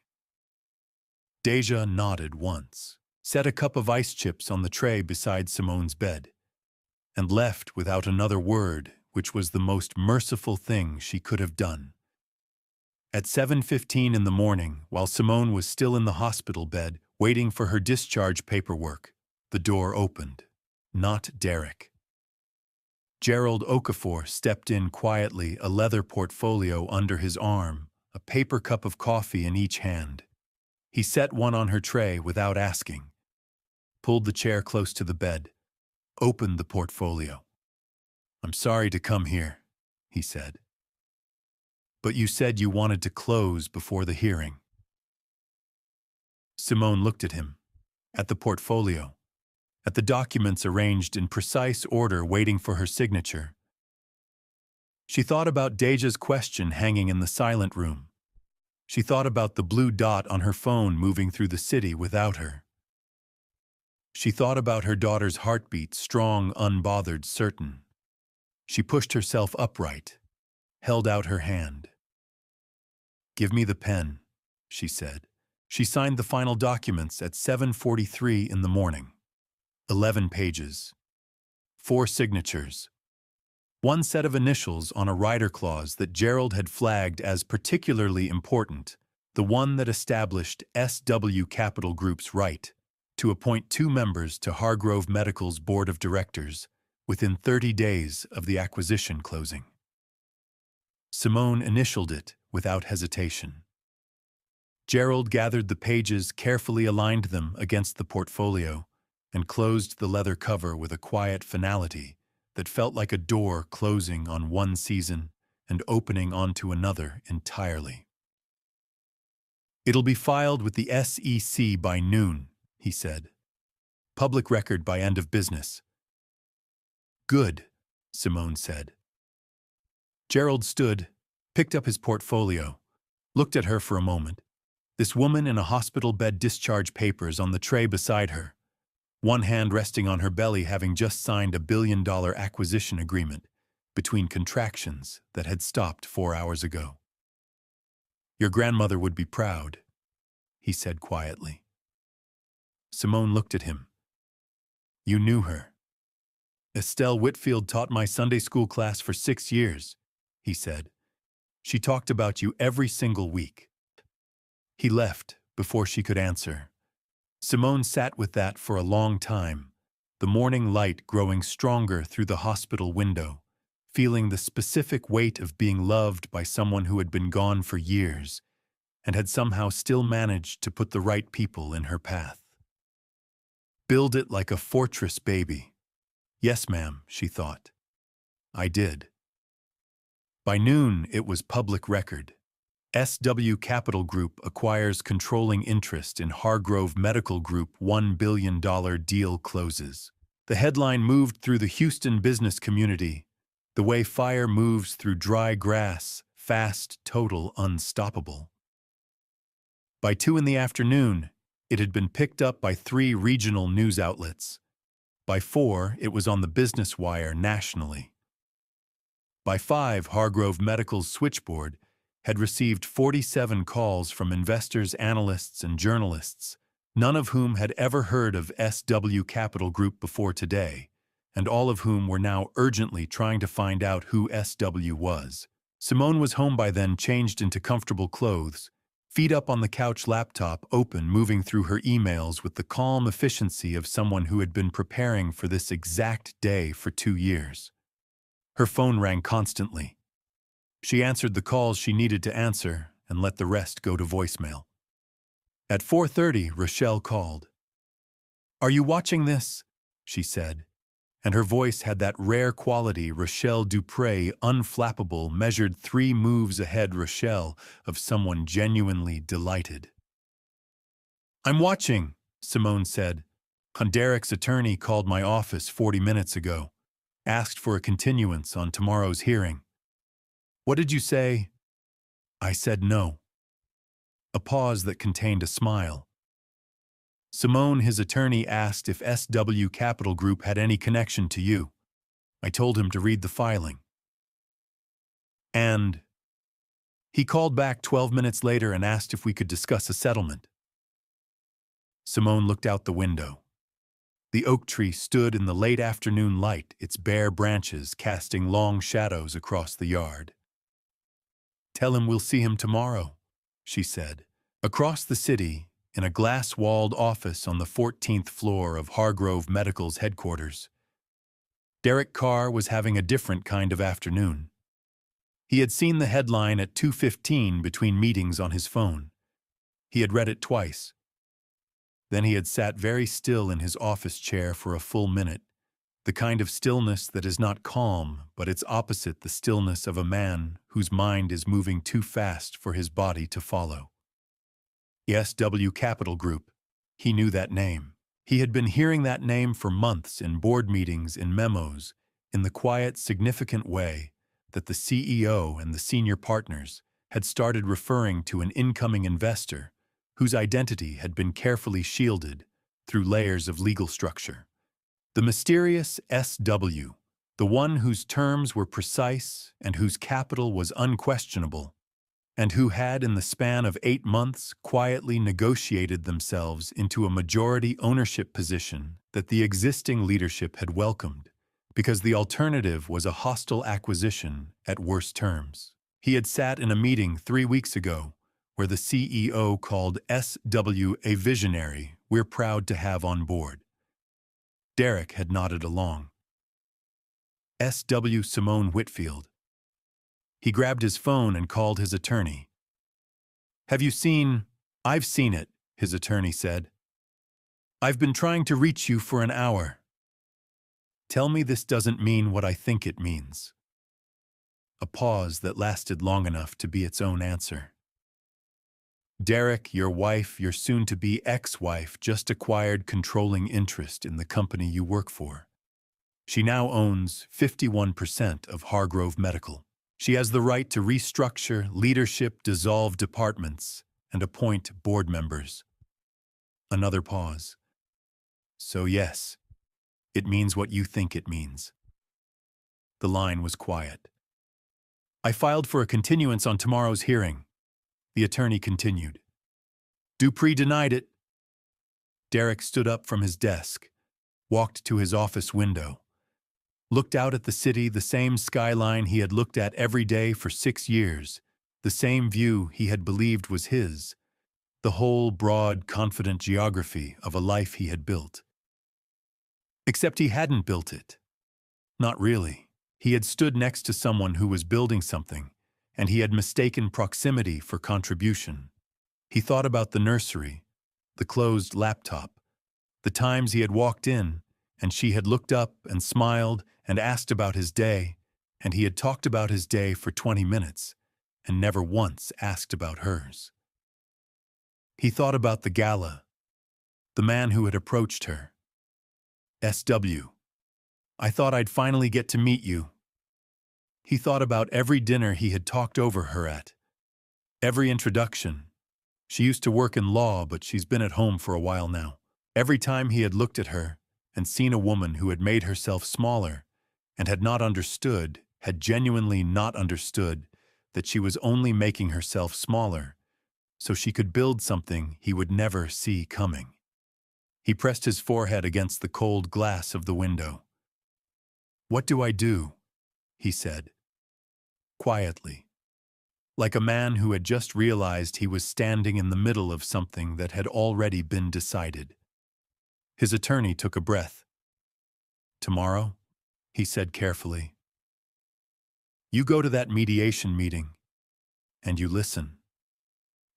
Deja nodded once, set a cup of ice chips on the tray beside Simone's bed, and left without another word, which was the most merciful thing she could have done. At 7:15 in the morning, while Simone was still in the hospital bed, waiting for her discharge paperwork, the door opened. Not Derrick. Gerald Okafor stepped in quietly, a leather portfolio under his arm, a paper cup of coffee in each hand. He set one on her tray without asking, pulled the chair close to the bed, opened the portfolio. "I'm sorry to come here," he said. "But you said you wanted to close before the hearing." Simone looked at him. at the portfolio, at the documents arranged in precise order waiting for her signature. She thought about Deja's question hanging in the silent room. She thought about the blue dot on her phone moving through the city without her. She thought about her daughter's heartbeat, strong, unbothered, certain. She pushed herself upright, held out her hand. "Give me the pen," she said. She signed the final documents at 7:43 in the morning. 11 pages. 4 signatures. One set of initials on a rider clause that Gerald had flagged as particularly important, the one that established SW Capital Group's right to appoint 2 members to Hargrove Medical's board of directors within 30 days of the acquisition closing. Simone initialed it without hesitation. Gerald gathered the pages, carefully aligned them against the portfolio, and closed the leather cover with a quiet finality that felt like a door closing on one season and opening onto another entirely. "It'll be filed with the SEC by noon," he said. "Public record by end of business." "Good," Simone said. Gerald stood, picked up his portfolio, looked at her for a moment. This woman in a hospital bed, discharge papers on the tray beside her, one hand resting on her belly, having just signed a $1 billion acquisition agreement between contractions that had stopped 4 hours ago. "Your grandmother would be proud," he said quietly. Simone looked at him. "You knew her." "Estelle Whitfield taught my Sunday school class for 6 years," he said. "She talked about you every single week." He left before she could answer. Simone sat with that for a long time, the morning light growing stronger through the hospital window, feeling the specific weight of being loved by someone who had been gone for years and had somehow still managed to put the right people in her path. Build it like a fortress, baby. Yes, ma'am, she thought. I did. By noon, it was public record. SW Capital Group acquires controlling interest in Hargrove Medical Group. $1 billion deal closes. The headline moved through the Houston business community, the way fire moves through dry grass, fast, total, unstoppable. By 2 in the afternoon, it had been picked up by 3 regional news outlets. By 4, it was on the business wire nationally. By 5, Hargrove Medical's switchboard had received 47 calls from investors, analysts, and journalists, none of whom had ever heard of SW Capital Group before today, and all of whom were now urgently trying to find out who SW was. Simone was home by then, changed into comfortable clothes, feet up on the couch, laptop open, moving through her emails with the calm efficiency of someone who had been preparing for this exact day for 2 years. Her phone rang constantly. She answered the calls she needed to answer and let the rest go to voicemail. At 4:30, Rochelle called. "Are you watching this?" she said, and her voice had that rare quality Rochelle Dupré, unflappable, measured 3 moves ahead Rochelle of someone genuinely delighted. "I'm watching," Simone said. "Derrick's attorney called my office 40 minutes ago, asked for a continuance on tomorrow's hearing." "What did you say?" "I said no." A pause that contained a smile. "Simone, his attorney, asked if SW Capital Group had any connection to you. I told him to read the filing." "And?" "He called back 12 minutes later and asked if we could discuss a settlement." Simone looked out the window. The oak tree stood in the late afternoon light, its bare branches casting long shadows across the yard. "Tell him we'll see him tomorrow," she said. Across the city, in a glass-walled office on the 14th floor of Hargrove Medical's headquarters, Derrick Carr was having a different kind of afternoon. He had seen the headline at 2:15 between meetings on his phone. He had read it twice. Then he had sat very still in his office chair for a full minute, the kind of stillness that is not calm, but its opposite, the stillness of a man whose mind is moving too fast for his body to follow. SW Capital Group. He knew that name. He had been hearing that name for months in board meetings, in memos, in the quiet, significant way that the CEO and the senior partners had started referring to an incoming investor whose identity had been carefully shielded through layers of legal structure. The mysterious SW, the one whose terms were precise and whose capital was unquestionable, and who had in the span of 8 months quietly negotiated themselves into a majority ownership position that the existing leadership had welcomed, because the alternative was a hostile acquisition at worse terms. He had sat in a meeting 3 weeks ago where the CEO called SW a visionary we're proud to have on board. Derrick had nodded along. SW Simone Whitfield. He grabbed his phone and called his attorney. "Have you seen—" "I've seen it," his attorney said. "I've been trying to reach you for an hour. Tell me this doesn't mean what I think it means." A pause that lasted long enough to be its own answer. "Derrick, your wife, your soon-to-be ex-wife, just acquired controlling interest in the company you work for. She now owns 51% of Hargrove Medical. She has the right to restructure leadership, dissolve departments, and appoint board members." Another pause. "So yes, it means what you think it means." The line was quiet. "I filed for a continuance on tomorrow's hearing," the attorney continued. "Dupree denied it." Derrick stood up from his desk, walked to his office window, looked out at the city, the same skyline he had looked at every day for 6 years, the same view he had believed was his, the whole broad, confident geography of a life he had built. Except he hadn't built it. Not really. He had stood next to someone who was building something, and he had mistaken proximity for contribution. He thought about the nursery, the closed laptop, the times he had walked in, and she had looked up and smiled and asked about his day, and he had talked about his day for 20 minutes and never once asked about hers. He thought about the gala, the man who had approached her. "SW, I thought I'd finally get to meet you." He thought about every dinner he had talked over her at, every introduction. She used to work in law, but she's been at home for a while now. Every time he had looked at her and seen a woman who had made herself smaller and had not understood, had genuinely not understood, that she was only making herself smaller so she could build something he would never see coming. He pressed his forehead against the cold glass of the window. "What do I do?" he said, quietly, like a man who had just realized he was standing in the middle of something that had already been decided. His attorney took a breath. "Tomorrow," he said carefully, "you go to that mediation meeting, and you listen."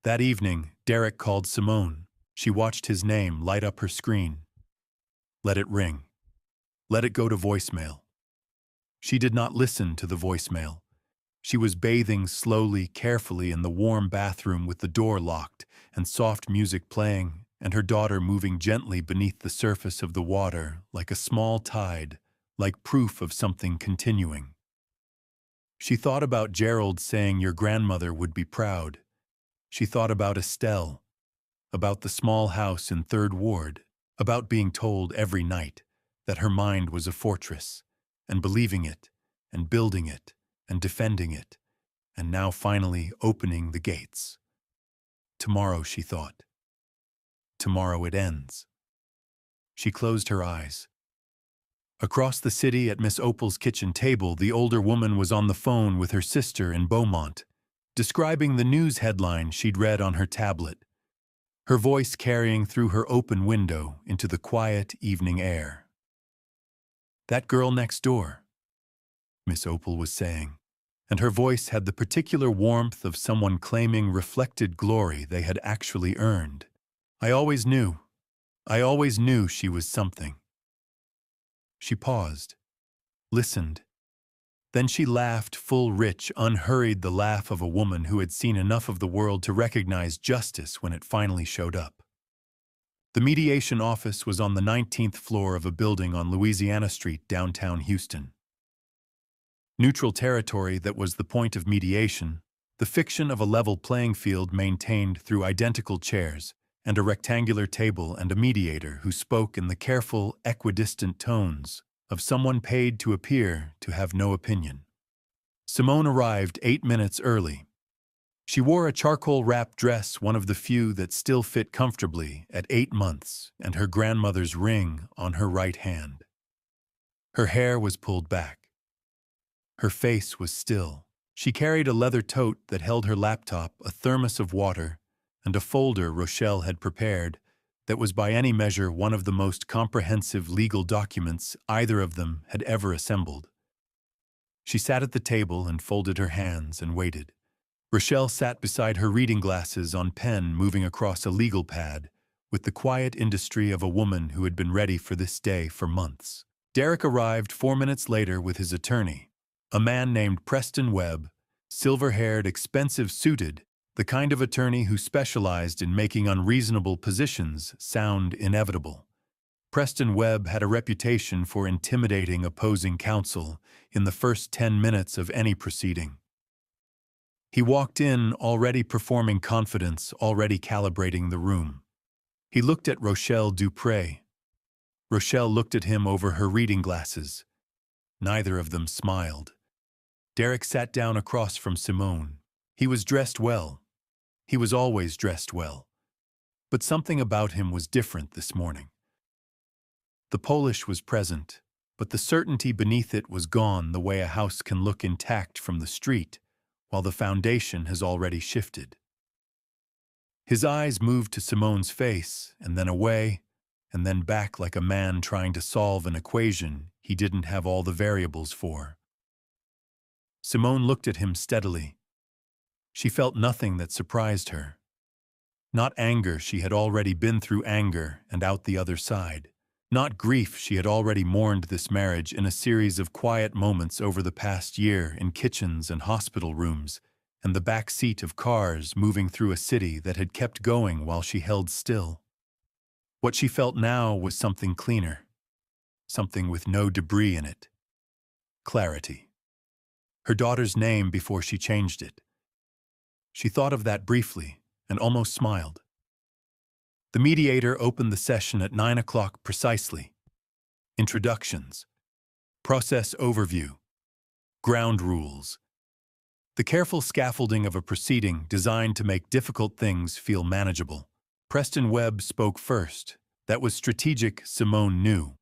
That evening, Derrick called Simone. She watched his name light up her screen. Let it ring. Let it go to voicemail. She did not listen to the voicemail. She was bathing slowly, carefully in the warm bathroom with the door locked and soft music playing, and her daughter moving gently beneath the surface of the water like a small tide, like proof of something continuing. She thought about Gerald saying your grandmother would be proud. She thought about Estelle, about the small house in 3rd Ward, about being told every night that her mind was a fortress, and believing it, and building it, and defending it, and now finally opening the gates. Tomorrow, she thought. Tomorrow it ends. She closed her eyes. Across the city at Miss Opal's kitchen table, the older woman was on the phone with her sister in Beaumont, describing the news headline she'd read on her tablet, her voice carrying through her open window into the quiet evening air. "That girl next door," Miss Opal was saying, and her voice had the particular warmth of someone claiming reflected glory they had actually earned. I always knew she was something." She paused, listened. Then she laughed, full, rich, unhurried, the laugh of a woman who had seen enough of the world to recognize justice when it finally showed up. The mediation office was on the 19th floor of a building on Louisiana Street, downtown Houston. Neutral territory that was the point of mediation, the fiction of a level playing field maintained through identical chairs and a rectangular table and a mediator who spoke in the careful, equidistant tones of someone paid to appear to have no opinion. Simone arrived 8 minutes early. She wore a charcoal-wrapped dress, one of the few that still fit comfortably at 8 months, and her grandmother's ring on her right hand. Her hair was pulled back. Her face was still. She carried a leather tote that held her laptop, a thermos of water, and a folder Rochelle had prepared that was by any measure one of the most comprehensive legal documents either of them had ever assembled. She sat at the table and folded her hands and waited. Rochelle sat beside her reading glasses on pen moving across a legal pad with the quiet industry of a woman who had been ready for this day for months. Derrick arrived 4 minutes later with his attorney, a man named Preston Webb, silver-haired, expensive-suited, the kind of attorney who specialized in making unreasonable positions sound inevitable. Preston Webb had a reputation for intimidating opposing counsel in the first 10 minutes of any proceeding. He walked in already performing confidence, already calibrating the room. He looked at Rochelle Dupré. Rochelle looked at him over her reading glasses. Neither of them smiled. Derrick sat down across from Simone. He was dressed well. He was always dressed well. But something about him was different this morning. The Polish was present, but the certainty beneath it was gone, the way a house can look intact from the street, while the foundation has already shifted. His eyes moved to Simone's face, and then away, and then back like a man trying to solve an equation he didn't have all the variables for. Simone looked at him steadily. She felt nothing that surprised her. Not anger, she had already been through anger and out the other side. Not grief, she had already mourned this marriage in a series of quiet moments over the past year in kitchens and hospital rooms, and the back seat of cars moving through a city that had kept going while she held still. What she felt now was something cleaner, something with no debris in it. Clarity. Her daughter's name before she changed it. She thought of that briefly and almost smiled. The mediator opened the session at 9 o'clock precisely. Introductions. Process overview. Ground rules. The careful scaffolding of a proceeding designed to make difficult things feel manageable. Preston Webb spoke first. That was strategic, Simone knew.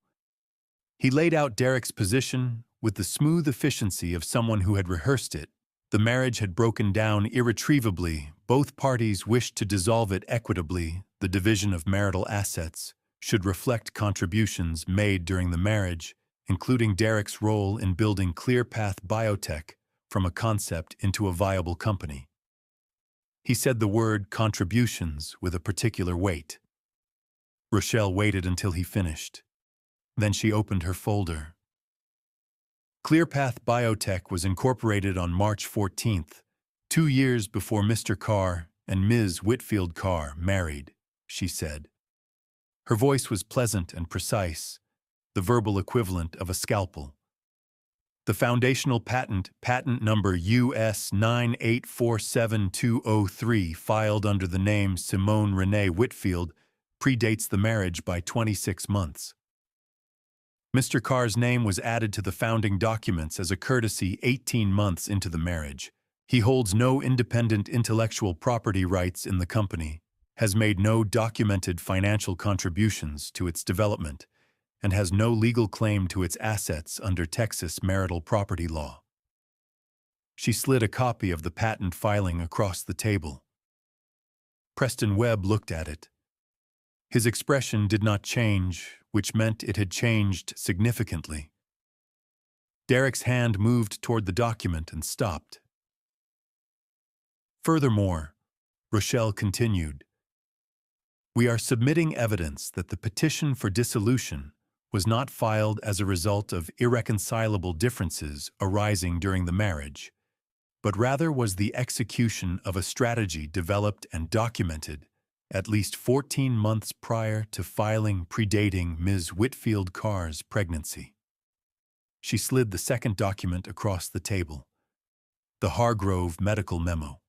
He laid out Derrick's position with the smooth efficiency of someone who had rehearsed it. The marriage had broken down irretrievably. Both parties wished to dissolve it equitably. The division of marital assets should reflect contributions made during the marriage, including Derrick's role in building ClearPath Biotech from a concept into a viable company. He said the word contributions with a particular weight. Rochelle waited until he finished. Then she opened her folder. ClearPath Biotech was incorporated on March 14th, 2 years before Mr. Carr and Ms. Whitfield Carr married, she said. Her voice was pleasant and precise, the verbal equivalent of a scalpel. The foundational patent number US 9847203, filed under the name Simone Renee Whitfield, predates the marriage by 26 months. Mr. Carr's name was added to the founding documents as a courtesy 18 months into the marriage. He holds no independent intellectual property rights in the company, has made no documented financial contributions to its development, and has no legal claim to its assets under Texas marital property law. She slid a copy of the patent filing across the table. Preston Webb looked at it. His expression did not change, which meant it had changed significantly. Derrick's hand moved toward the document and stopped. Furthermore, Rochelle continued, we are submitting evidence that the petition for dissolution was not filed as a result of irreconcilable differences arising during the marriage, but rather was the execution of a strategy developed and documented at least 14 months prior to filing predating Ms. Whitfield Carr's pregnancy. She slid the second document across the table, the Hargrove medical memo.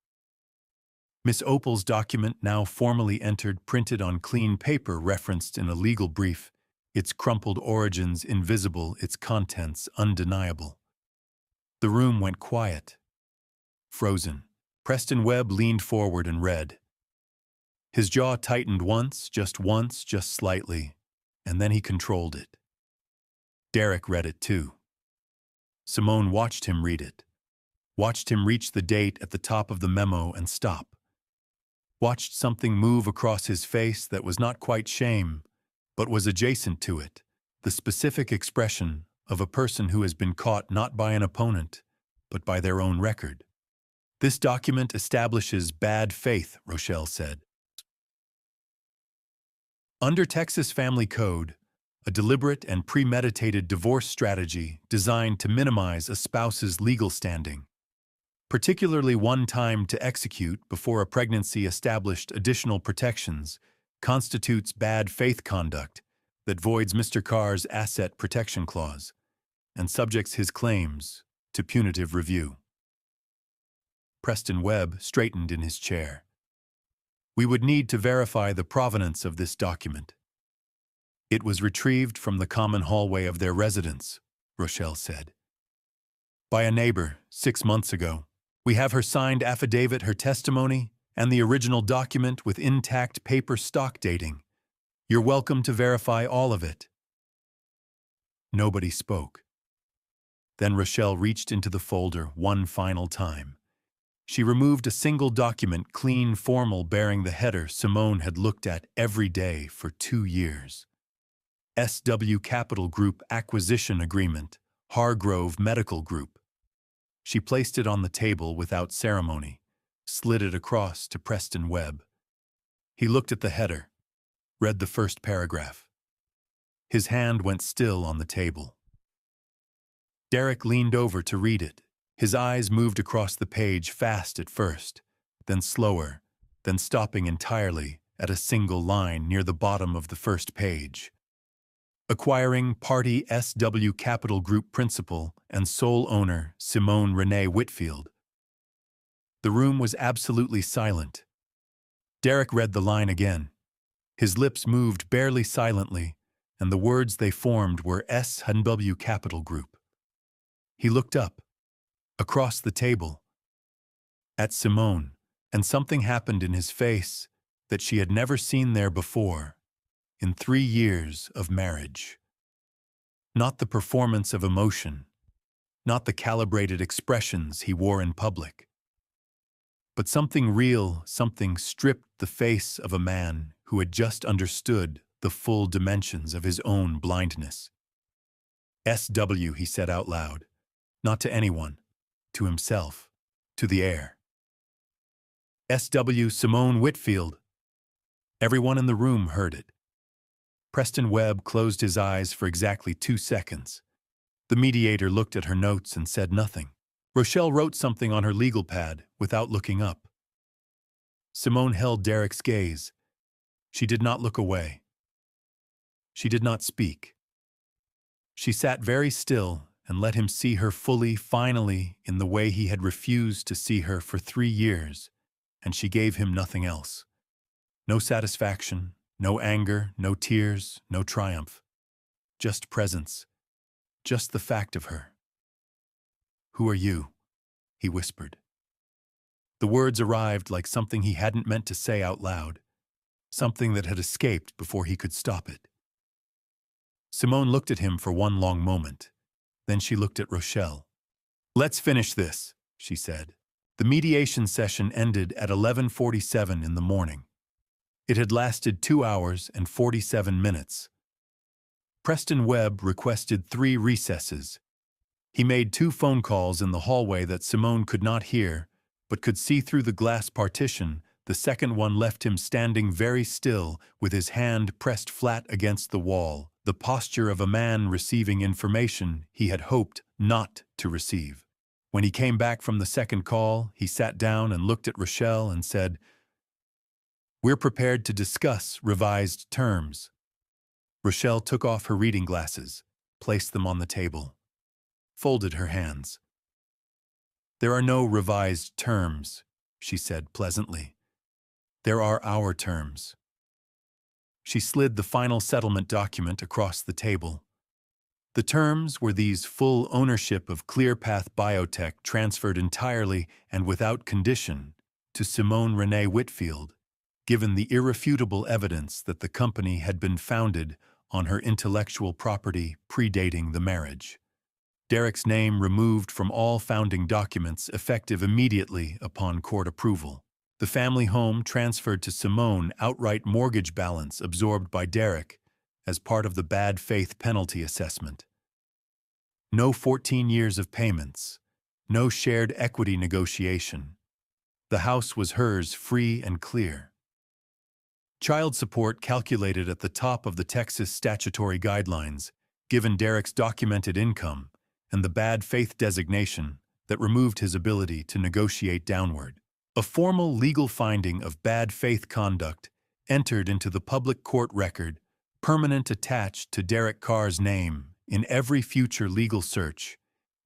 Miss Opal's document, now formally entered, printed on clean paper, referenced in a legal brief, its crumpled origins invisible, its contents undeniable. The room went quiet, frozen. Preston Webb leaned forward and read. His jaw tightened once, just slightly, and then he controlled it. Derrick read it too. Simone watched him read it, watched him reach the date at the top of the memo and stop. Watched something move across his face that was not quite shame, but was adjacent to it, the specific expression of a person who has been caught not by an opponent, but by their own record. This document establishes bad faith, Rochelle said. Under Texas Family Code, a deliberate and premeditated divorce strategy designed to minimize a spouse's legal standing, particularly one time to execute before a pregnancy established additional protections, constitutes bad faith conduct that voids Mr. Carr's asset protection clause and subjects his claims to punitive review. Preston Webb straightened in his chair. We would need to verify the provenance of this document. It was retrieved from the common hallway of their residence, Rochelle said. By a neighbor 6 months ago. We have her signed affidavit, her testimony, and the original document with intact paper stock dating. You're welcome to verify all of it. Nobody spoke. Then Rochelle reached into the folder one final time. She removed a single document, clean, formal, bearing the header Simone had looked at every day for 2 years. SW Capital Group Acquisition Agreement, Hargrove Medical Group. She placed it on the table without ceremony, slid it across to Preston Webb. He looked at the header, read the first paragraph. His hand went still on the table. Derrick leaned over to read it. His eyes moved across the page fast at first, then slower, then stopping entirely at a single line near the bottom of the first page. Acquiring party SW Capital Group principal and sole owner Simone Renee Whitfield. The room was absolutely silent. Derrick read the line again. His lips moved barely silently, and the words they formed were SW Capital Group. He looked up, across the table, at Simone, and something happened in his face that she had never seen there before. In 3 years of marriage. Not the performance of emotion, not the calibrated expressions he wore in public, but something real, something stripped the face of a man who had just understood the full dimensions of his own blindness. SW, he said out loud, not to anyone, to himself, to the air. SW Simone Whitfield. Everyone in the room heard it. Preston Webb closed his eyes for exactly 2 seconds. The mediator looked at her notes and said nothing. Rochelle wrote something on her legal pad without looking up. Simone held Derrick's gaze. She did not look away. She did not speak. She sat very still and let him see her fully, finally, in the way he had refused to see her for 3 years, and she gave him nothing else. No satisfaction. No anger, no tears, no triumph. Just presence. Just the fact of her. Who are you? He whispered. The words arrived like something he hadn't meant to say out loud, something that had escaped before he could stop it. Simone looked at him for one long moment. Then she looked at Rochelle. Let's finish this, she said. The mediation session ended at 11:47 in the morning. It had lasted 2 hours and 47 minutes. Preston Webb requested 3 recesses. He made 2 phone calls in the hallway that Simone could not hear, but could see through the glass partition. The second one left him standing very still, with his hand pressed flat against the wall, the posture of a man receiving information he had hoped not to receive. When he came back from the second call, he sat down and looked at Rochelle and said, We're prepared to discuss revised terms. Rochelle took off her reading glasses, placed them on the table, folded her hands. There are no revised terms, she said pleasantly. There are our terms. She slid the final settlement document across the table. The terms were these: full ownership of ClearPath Biotech transferred entirely and without condition to Simone Renee Whitfield, given the irrefutable evidence that the company had been founded on her intellectual property predating the marriage. Derrick's name removed from all founding documents effective immediately upon court approval. The family home transferred to Simone, outright mortgage balance absorbed by Derrick as part of the bad faith penalty assessment. No 14 years of payments, no shared equity negotiation. The house was hers free and clear. Child support calculated at the top of the Texas statutory guidelines, given Derrick's documented income and the bad faith designation that removed his ability to negotiate downward. A formal legal finding of bad faith conduct entered into the public court record, permanent attached to Derrick Carr's name in every future legal search,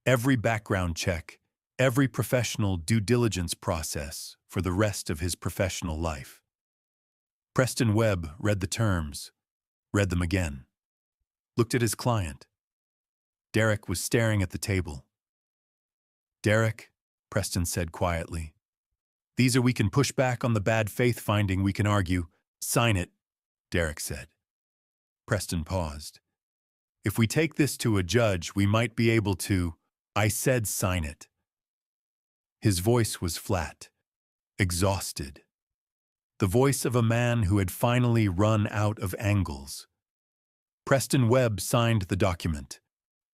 every background check, every professional due diligence process for the rest of his professional life. Preston Webb read the terms, read them again, looked at his client. Derrick was staring at the table. "Derrick," Preston said quietly, "these are we can push back on the bad faith finding, we can argue." "Sign it," Derrick said. Preston paused. "If we take this to a judge, we might be able to." "I said sign it." His voice was flat, exhausted. The voice of a man who had finally run out of angles. Preston Webb signed the document.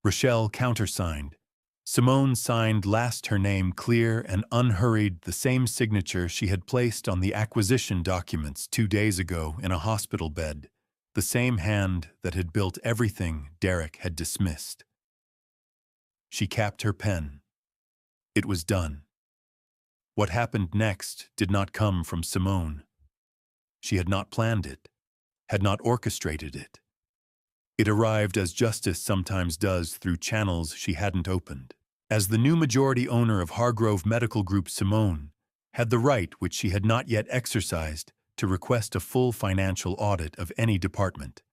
Rochelle countersigned. Simone signed last, her name clear and unhurried, the same signature she had placed on the acquisition documents 2 days ago in a hospital bed, the same hand that had built everything Derrick had dismissed. She capped her pen. It was done. What happened next did not come from Simone. She had not planned it, had not orchestrated it. It arrived as justice sometimes does, through channels she hadn't opened. As the new majority owner of Hargrove Medical Group, Simone had the right, which she had not yet exercised, to request a full financial audit of any department.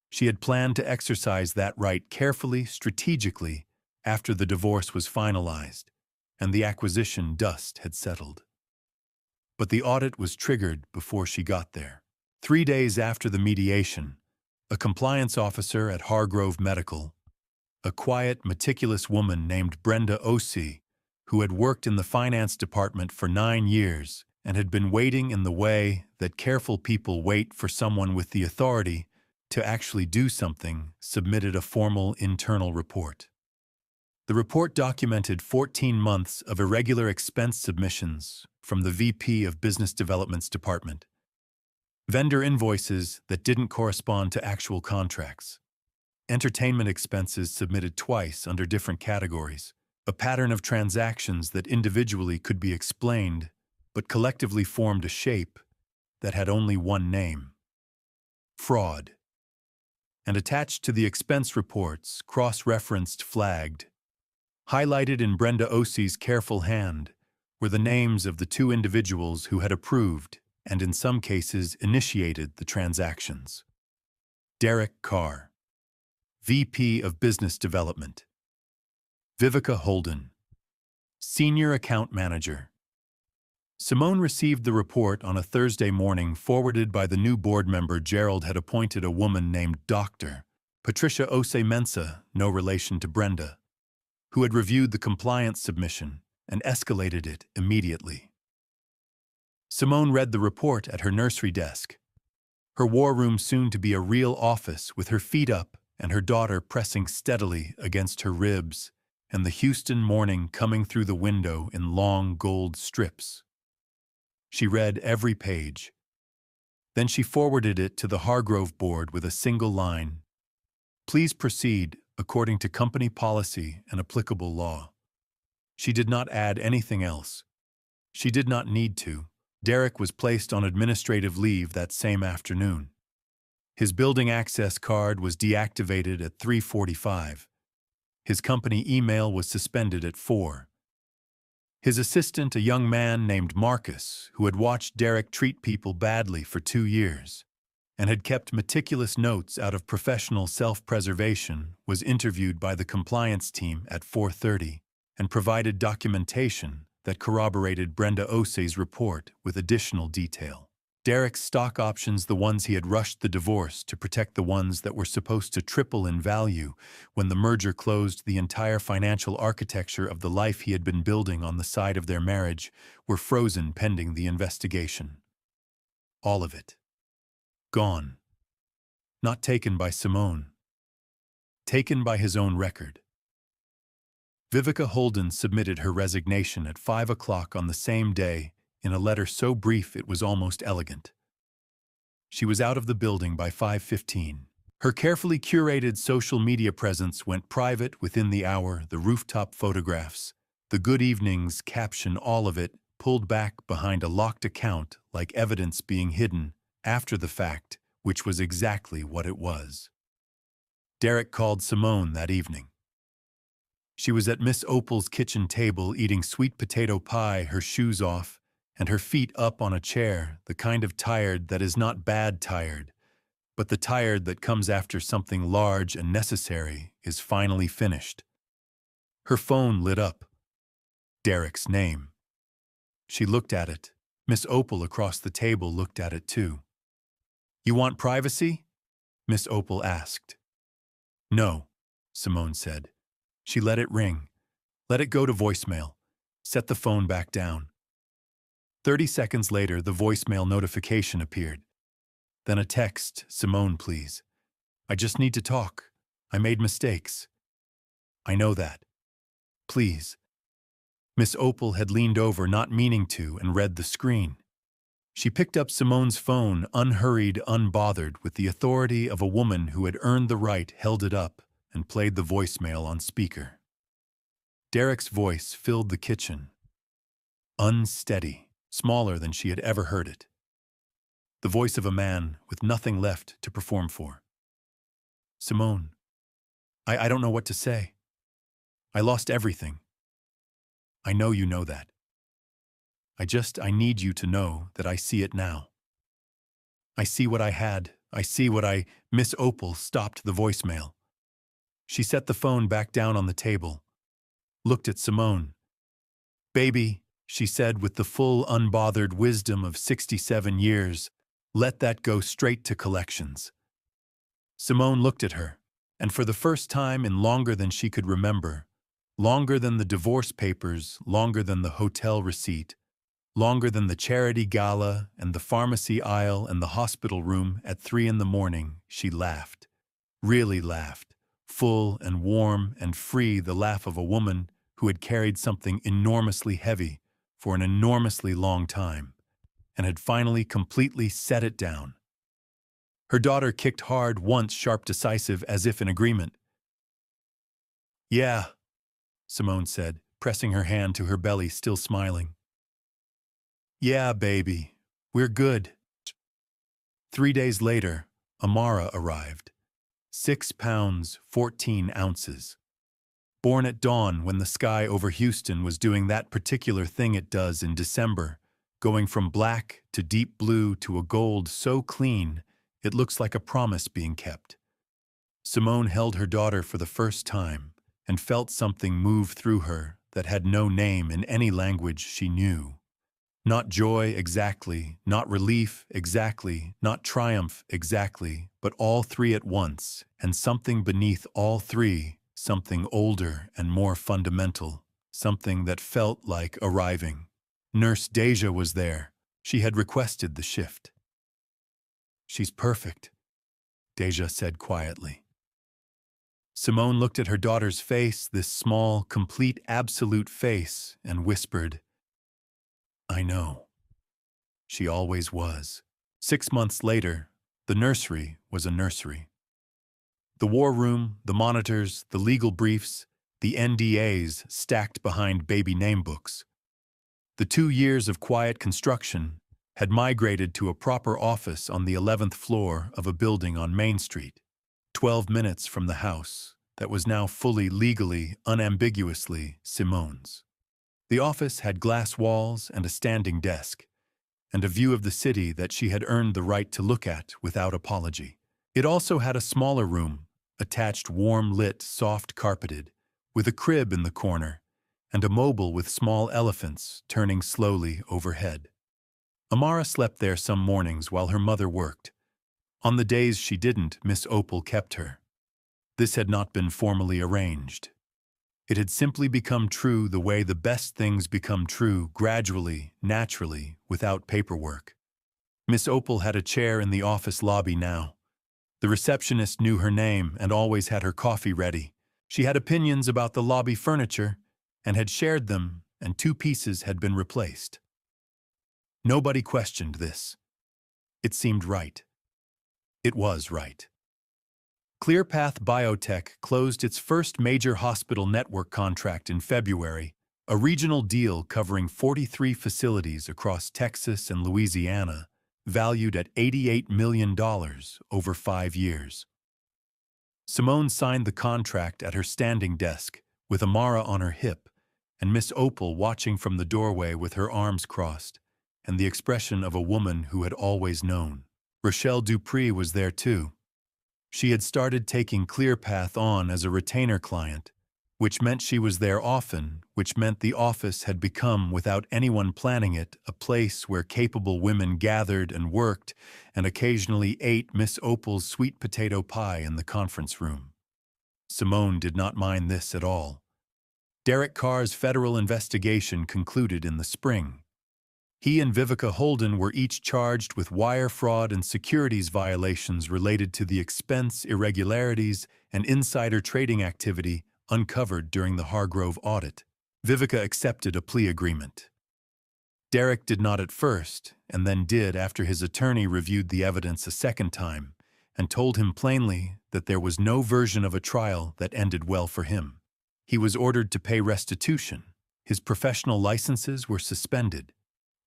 She had planned to exercise that right carefully, strategically, after the divorce was finalized and the acquisition dust had settled. But the audit was triggered before she got there. 3 days after the mediation, a compliance officer at Hargrove Medical, a quiet, meticulous woman named Brenda Osee, who had worked in the finance department for 9 years and had been waiting in the way that careful people wait for someone with the authority to actually do something, submitted a formal internal report. The report documented 14 months of irregular expense submissions from the VP of Business Development's department, vendor invoices that didn't correspond to actual contracts, entertainment expenses submitted twice under different categories, a pattern of transactions that individually could be explained but collectively formed a shape that had only one name: fraud. And attached to the expense reports, cross-referenced, flagged, highlighted in Brenda Osee's careful hand, were the names of the 2 individuals who had approved and in some cases initiated the transactions. Derrick Carr, VP of Business Development. Vivica Holden, Senior Account Manager. Simone received the report on a Thursday morning, forwarded by the new board member Gerald had appointed, a woman named Dr. Patricia Osei-Mensah, no relation to Brenda, who had reviewed the compliance submission and escalated it immediately. Simone read the report at her nursery desk, her war room soon to be a real office, with her feet up and her daughter pressing steadily against her ribs, and the Houston morning coming through the window in long gold strips. She read every page. Then she forwarded it to the Hargrove board with a single line: "Please proceed according to company policy and applicable law." She did not add anything else. She did not need to. Derrick was placed on administrative leave that same afternoon. His building access card was deactivated at 3:45. His company email was suspended at 4. His assistant, a young man named Marcus, who had watched Derrick treat people badly for 2 years and had kept meticulous notes out of professional self-preservation, was interviewed by the compliance team at 4:30 and provided documentation that corroborated Brenda Osei's report with additional detail. Derrick's stock options, the ones he had rushed the divorce to protect the ones that were supposed to triple in value when the merger closed the entire financial architecture of the life he had been building on the side of their marriage, were frozen pending the investigation. All of it. Gone. Not taken by Simone. Taken by his own record. Vivica Holden submitted her resignation at 5 o'clock on the same day in a letter so brief it was almost elegant. She was out of the building by 5:15. Her carefully curated social media presence went private within the hour, the rooftop photographs, the good evenings caption, all of it pulled back behind a locked account like evidence being hidden after the fact, which was exactly what it was. Derrick called Simone that evening. She was at Miss Opal's kitchen table eating sweet potato pie, her shoes off, and her feet up on a chair, the kind of tired that is not bad tired, but the tired that comes after something large and necessary is finally finished. Her phone lit up. Derrick's name. She looked at it. Miss Opal across the table looked at it too. "You want privacy?" Miss Opal asked. "No," Simone said. She let it ring. Let it go to voicemail. Set the phone back down. 30 seconds later, the voicemail notification appeared. Then a text, "Simone, please. I just need to talk. I made mistakes." "I know that. Please." Miss Opal had leaned over, not meaning to, and read the screen. She picked up Simone's phone, unhurried, unbothered, with the authority of a woman who had earned the right, held it up, and played the voicemail on speaker. Derrick's voice filled the kitchen. Unsteady, smaller than she had ever heard it. The voice of a man with nothing left to perform for. "Simone, I don't know what to say. I lost everything. I know you know that. I need you to know that I see it now. I see what I had. I see what I—" Miss Opal stopped the voicemail. She set the phone back down on the table, looked at Simone. "Baby," she said with the full, unbothered wisdom of 67 years, "let that go straight to collections." Simone looked at her, and for the first time in longer than she could remember, longer than the divorce papers, longer than the hotel receipt, longer than the charity gala and the pharmacy aisle and the hospital room at 3 in the morning, she laughed. Really laughed, full and warm and free, the laugh of a woman who had carried something enormously heavy for an enormously long time, and had finally completely set it down. Her daughter kicked hard, once sharp, decisive, as if in agreement. "Yeah," Simone said, pressing her hand to her belly, still smiling. "Yeah, baby, we're good." 3 days later, Amara arrived. 6 pounds, 14 ounces. Born at dawn when the sky over Houston was doing that particular thing it does in December, going from black to deep blue to a gold so clean it looks like a promise being kept. Simone held her daughter for the first time and felt something move through her that had no name in any language she knew. Not joy exactly, not relief exactly, not triumph exactly, but all three at once, and something beneath all three, something older and more fundamental, something that felt like arriving. Nurse Deja was there. She had requested the shift. "She's perfect," Deja said quietly. Simone looked at her daughter's face, this small, complete, absolute face, and whispered, "I know." She always was. 6 months later, the nursery was a nursery. The war room, the monitors, the legal briefs, the NDAs stacked behind baby namebooks. The 2 years of quiet construction, had migrated to a proper office on the 11th floor of a building on Main Street, 12 minutes from the house that was now fully, legally, unambiguously Simone's. The office had glass walls and a standing desk, and a view of the city that she had earned the right to look at without apology. It also had a smaller room, attached warm-lit, soft-carpeted, with a crib in the corner, and a mobile with small elephants turning slowly overhead. Amara slept there some mornings while her mother worked. On the days she didn't, Miss Opal kept her. This had not been formally arranged. It had simply become true the way the best things become true, gradually, naturally, without paperwork. Miss Opal had a chair in the office lobby now. The receptionist knew her name and always had her coffee ready. She had opinions about the lobby furniture and had shared them, and 2 pieces had been replaced. Nobody questioned this. It seemed right. It was right. ClearPath Biotech closed its first major hospital network contract in February, a regional deal covering 43 facilities across Texas and Louisiana, valued at $88 million over 5 years. Simone signed the contract at her standing desk, with Amara on her hip, and Miss Opal watching from the doorway with her arms crossed, and the expression of a woman who had always known. Rochelle Dupree was there too. She had started taking ClearPath on as a retainer client, which meant she was there often, which meant the office had become, without anyone planning it, a place where capable women gathered and worked and occasionally ate Miss Opal's sweet potato pie in the conference room. Simone did not mind this at all. Derrick Carr's federal investigation concluded in the spring. He and Vivica Holden were each charged with wire fraud and securities violations related to the expense irregularities and insider trading activity uncovered during the Hargrove audit. Vivica accepted a plea agreement. Derrick did not at first, and then did after his attorney reviewed the evidence a second time and told him plainly that there was no version of a trial that ended well for him. He was ordered to pay restitution. His professional licenses were suspended.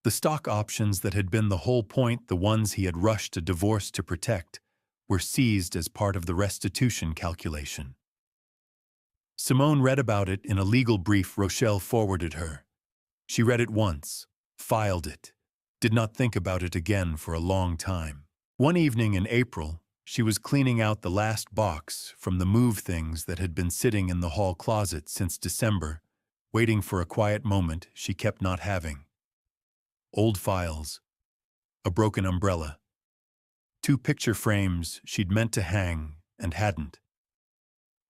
The stock options that had been the whole point, the ones he had rushed a divorce to protect, were seized as part of the restitution calculation. Simone read about it in a legal brief Rochelle forwarded her. She read it once, filed it, did not think about it again for a long time. One evening in April, she was cleaning out the last box from the move things that had been sitting in the hall closet since December, waiting for a quiet moment she kept not having. Old files, a broken umbrella, 2 picture frames she'd meant to hang and hadn't.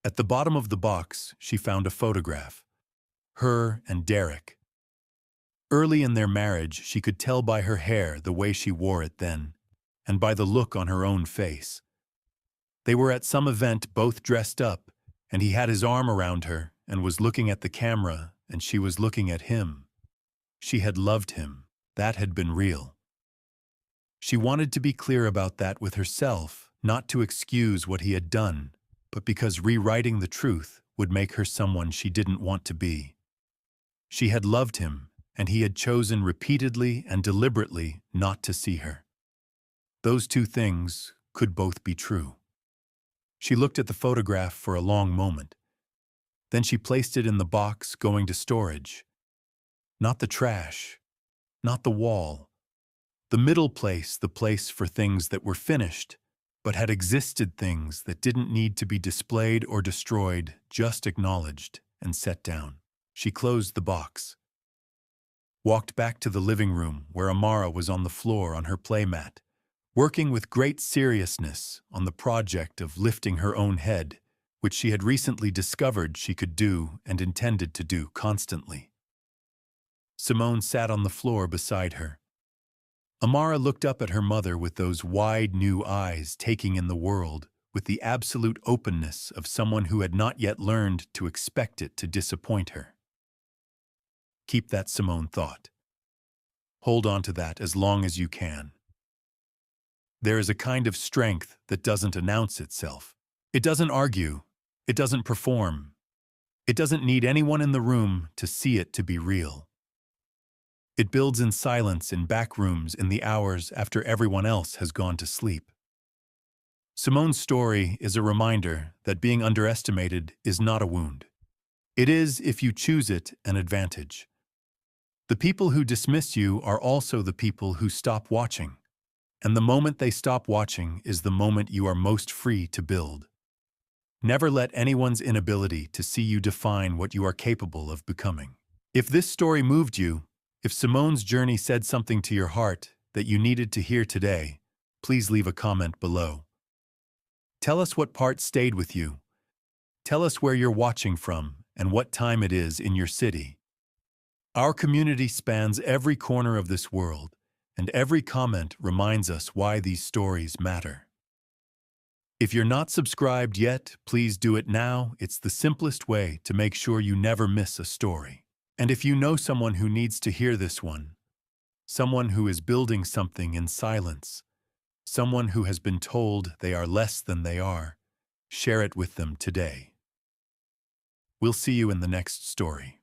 At the bottom of the box, she found a photograph, her and Derrick. Early in their marriage, she could tell by her hair the way she wore it then, and by the look on her own face. They were at some event both dressed up, and he had his arm around her and was looking at the camera, and she was looking at him. She had loved him. That had been real. She wanted to be clear about that with herself, not to excuse what he had done, but because rewriting the truth would make her someone she didn't want to be. She had loved him, and he had chosen repeatedly and deliberately not to see her. Those 2 things could both be true. She looked at the photograph for a long moment. Then she placed it in the box going to storage. Not the trash. Not the wall. The middle place, the place for things that were finished, but had existed, things that didn't need to be displayed or destroyed, just acknowledged and set down. She closed the box. Walked back to the living room where Amara was on the floor on her playmat, working with great seriousness on the project of lifting her own head, which she had recently discovered she could do and intended to do constantly. Simone sat on the floor beside her. Amara looked up at her mother with those wide new eyes taking in the world with the absolute openness of someone who had not yet learned to expect it to disappoint her. Keep that, Simone thought. Hold on to that as long as you can. There is a kind of strength that doesn't announce itself. It doesn't argue. It doesn't perform. It doesn't need anyone in the room to see it to be real. It builds in silence in back rooms in the hours after everyone else has gone to sleep. Simone's story is a reminder that being underestimated is not a wound. It is, if you choose it, an advantage. The people who dismiss you are also the people who stop watching. And the moment they stop watching is the moment you are most free to build. Never let anyone's inability to see you define what you are capable of becoming. If this story moved you, if Simone's journey said something to your heart that you needed to hear today, please leave a comment below. Tell us what part stayed with you. Tell us where you're watching from and what time it is in your city. Our community spans every corner of this world, and every comment reminds us why these stories matter. If you're not subscribed yet, please do it now. It's the simplest way to make sure you never miss a story. And if you know someone who needs to hear this one, someone who is building something in silence, someone who has been told they are less than they are, share it with them today. We'll see you in the next story.